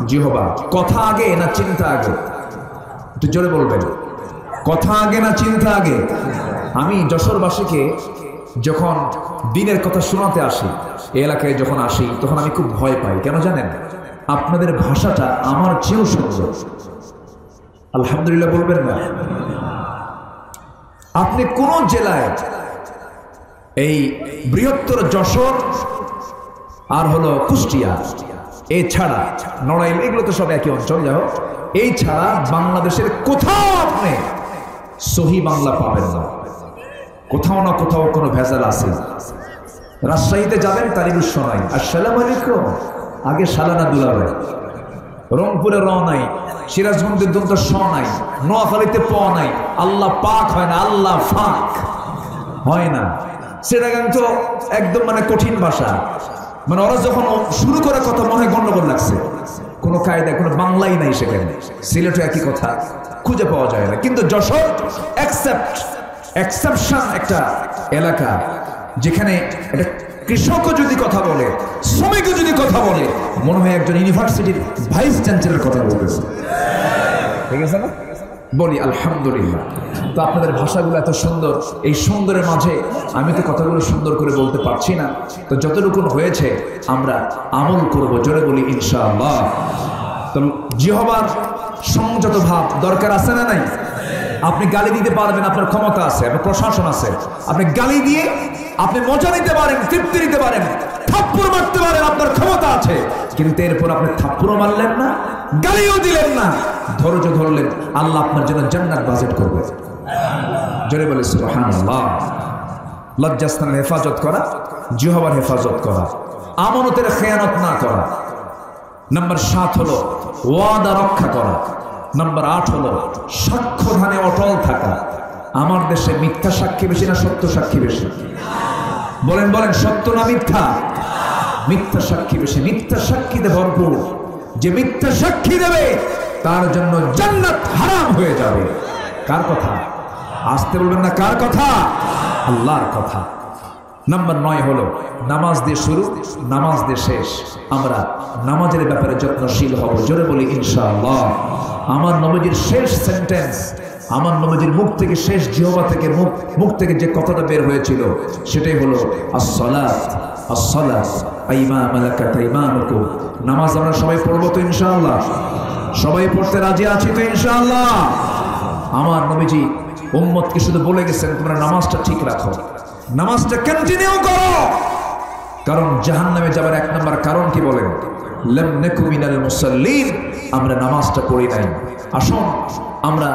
জিহবা। কথা আগে না চিন্তা আগে? একটু জোরে বলবেন। কথা আগে না চিন্তা আগে? আমি যশোরবাসীকে যখন দিনের কথা শোনাতে আসি, এই এলাকায় যখন আসি, তখন আমি খুব ভয় পাই। কেন জানেন? আপনাদের ভাষাটা আমার চেয়েও সুন্দর। আলহামদুলিল্লাহ বলবেন না? আপনি কোন জেলায়, এই বৃহত্তর যশোর আর হলো কুষ্টিয়া, এই ছাড়া নড়াইল, এগুলো তো সব একই অঞ্চল, যাও, এই ছাড়া বাংলাদেশের কোথাও আপনি সহি বাংলা পাবেন না। কোথাও না কোথাও কোনো ভেজাল আছে। রাজশাহীতে যাবেন তারিবুস শোনাই আসসালামু আলাইকুম, আগে সালানা দুলাবে। রংপুরে র নাই, সিরাজগঞ্জের দন্ত স নাই, নোয়াখালীতে প নাই। আল্লাহ পাক হয় না, আল্লাহ ফাক হয় না। সেটা কিন্তু একদম মানে কঠিন ভাষা। মানে ওরা যখন শুরু করে কথা মনে হয় গন্ডগোল লাগছে। কোনো কায়দা, কোনো বাংলাই নাই সেখানে। সিলেটে একই কথা খুঁজে পাওয়া যায় না। কিন্তু যশোর এক্সেপশন একটা এলাকা, যেখানে একটা কৃষকও যদি কথা বলে, শ্রমিকও যদি কথা বলে, মনে হয় একজন ইউনিভার্সিটির ভাইস চ্যান্সেলর কথা বলতেছে। ঠিক আছে না? বলি আলহামদুলিল্লাহ। তো আপনাদের ভাষাগুলো এত সুন্দর, এই সুন্দরের মাঝে আমি তো কথাগুলো সুন্দর করে বলতে পারছি না। তো যতটুকু হয়েছে আমরা আমল করব। জোরে বলি ইনশাআল্লাহ। তো জিহবার সংযত ভাব দরকার আছে না নাই? আপনি গালি দিতে পারবেন, আপনার ক্ষমতা আছে, আপনার প্রশাসন আছে। আপনি গালি দিয়ে আপনি মজা নিতে পারেন, তৃপ্তি নিতে পারেন, থাপ্পড় মারতে পারেন, আপনার ক্ষমতা আছে। কিন্তু এরপর আপনি থাপ্পড়ও মারলেন না, গালিও দিলেন না, ধৈর্য ধরলেন, আল্লাহ আপনার জন্য জান্নাত বাজেট করবে। জোরে বলে সুবহানাল্লাহ। লজ্জাস্থানের হেফাজত করা, জিহবার হেফাজত করা, আমানতের খেয়ানত না করা। নাম্বার 7 হলো ওয়াদা রক্ষা করা। নাম্বার 8 হলো সাক্ষ্য দানে অটল থাকা। আমার দেশে মিথ্যা সাক্ষী বেশি না সত্য সাক্ষী বেশি? বলেন বলেন, সত্য না মিথ্যা? মিথ্যা সাক্ষী বেশি। মিথ্যা সাক্ষীতে ভরপুর। যে মিথ্যা সাক্ষী দেবে তার জন্য জান্নাত হারাম হয়ে যাবে। কার কথা? আসতে বলবেন না, কার কথা? আল্লাহর কথা। নাম্বার 9 হলো নামাজ দিয়ে শুরু, নামাজ দিয়ে শেষ। আমরা নামাজের ব্যাপারে যত্নশীল হব। জোরে বলি ইনশাআল্লাহ। আমার নবীজির শেষ সেন্টেন্স, আমার নবীজির মুখ থেকে, শেষ জিহ্বা থেকে, মুখ থেকে যে কথাটা বের হয়েছিল সেটাই হলো আসসালাত আসসালাত আইমা মালাকাত আইমানুকুম। নামাজ আমরা সবাই পড়বো তো ইনশাআল্লাহ? সবাই পড়তে রাজি আছি তো ইনশাআল্লাহ? আমার নবীজি উম্মতকে শুধু বলে গেছেন তোমরা নামাজটা ঠিক রাখো, নামাজটা কন্টিনিউ করো। কারণ জাহান্নামে যাবার 1 নম্বর কারণ কি বলেন? লাম নাকু মিনাল মুসাল্লিন, আমরা নামাজটা পড়ি নাই। আসুন আমরা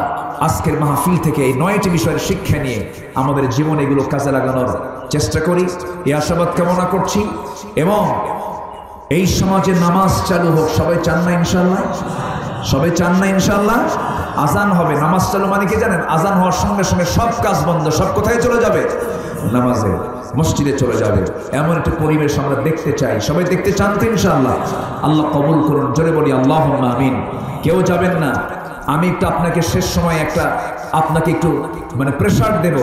আজকের মাহফিল থেকে এই 9টি বিষয়ের শিক্ষা নিয়ে আমাদের জীবনে এগুলো কাজে লাগানোর চেষ্টা করি, এই আশাবাদ কামনা করছি। এবং এই সমাজে নামাজ চালু হোক। সবাই চান না ইনশাআল্লাহ? সবাই চান না ইনশাআল্লাহ? আজান হবে, নামাজ চালু মানে কি জানেন? আজান হওয়ার সঙ্গে সঙ্গে সব কাজ বন্ধ, সব কোথায় চলে যাবে? নামাজে, মসজিদে চলে যাবে। এমন একটা পরিবেশ আমরা দেখতে চাই। সবাই দেখতে চান তো ইনশাআল্লাহ? আল্লাহ কবুল করুন। জোরে বলি আল্লাহুম্মা আমিন। কেউ যাবেন না। আমি একটু আপনাকে শেষ সময় আপনাকে একটু প্রেসার দেব।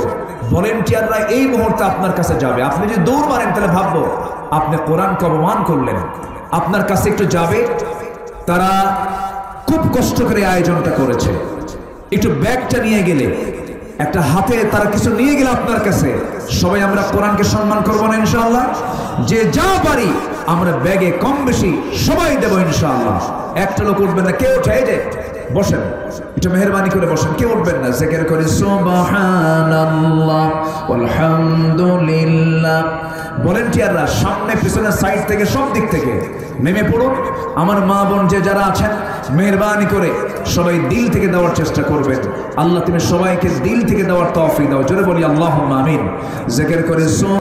ভলেন্টিয়াররা এই মুহূর্তে আপনার কাছে যাবে। আপনি যদি দৌড় মারেন তাহলে ভাববো আপনি কোরআনকে অপমান করলেন। আপনার কাছে একটু যাবে, তারা খুব কষ্ট করে আয়োজনটা করেছে। একটু ব্যাগটা নিয়ে গেলে, একটা হাতে তারা কিছু নিয়ে গেলে আপনার কাছে, সবাই আমরা কোরআনকে সম্মান করবো না ইনশাআল্লাহ? যে যা পারি আমরা ব্যাগে কম বেশি সবাই দেবো ইনশাআল্লাহ। একটা লোক উঠবেন না, কেউ উঠে যে বসেন, একটু মেহরবানি করে বসেন, কেউ উঠবেন না। জিকির করি সুবহানাল্লাহ আলহামদুলিল্লাহ। ভলেন্টিয়াররা সামনে পিছনে সাইড থেকে সব দিক থেকে নেমে পড়ুন। আমার মা বোন যে যারা আছেন মেহরবানি করে সবাই দিল থেকে দেওয়ার চেষ্টা করবেন। আল্লাহ তুমি সবাইকে দিল থেকে দেওয়ার তৌফিক দাও। জোরে বলি আল্লাহুম্মা আমিন। জিকির করি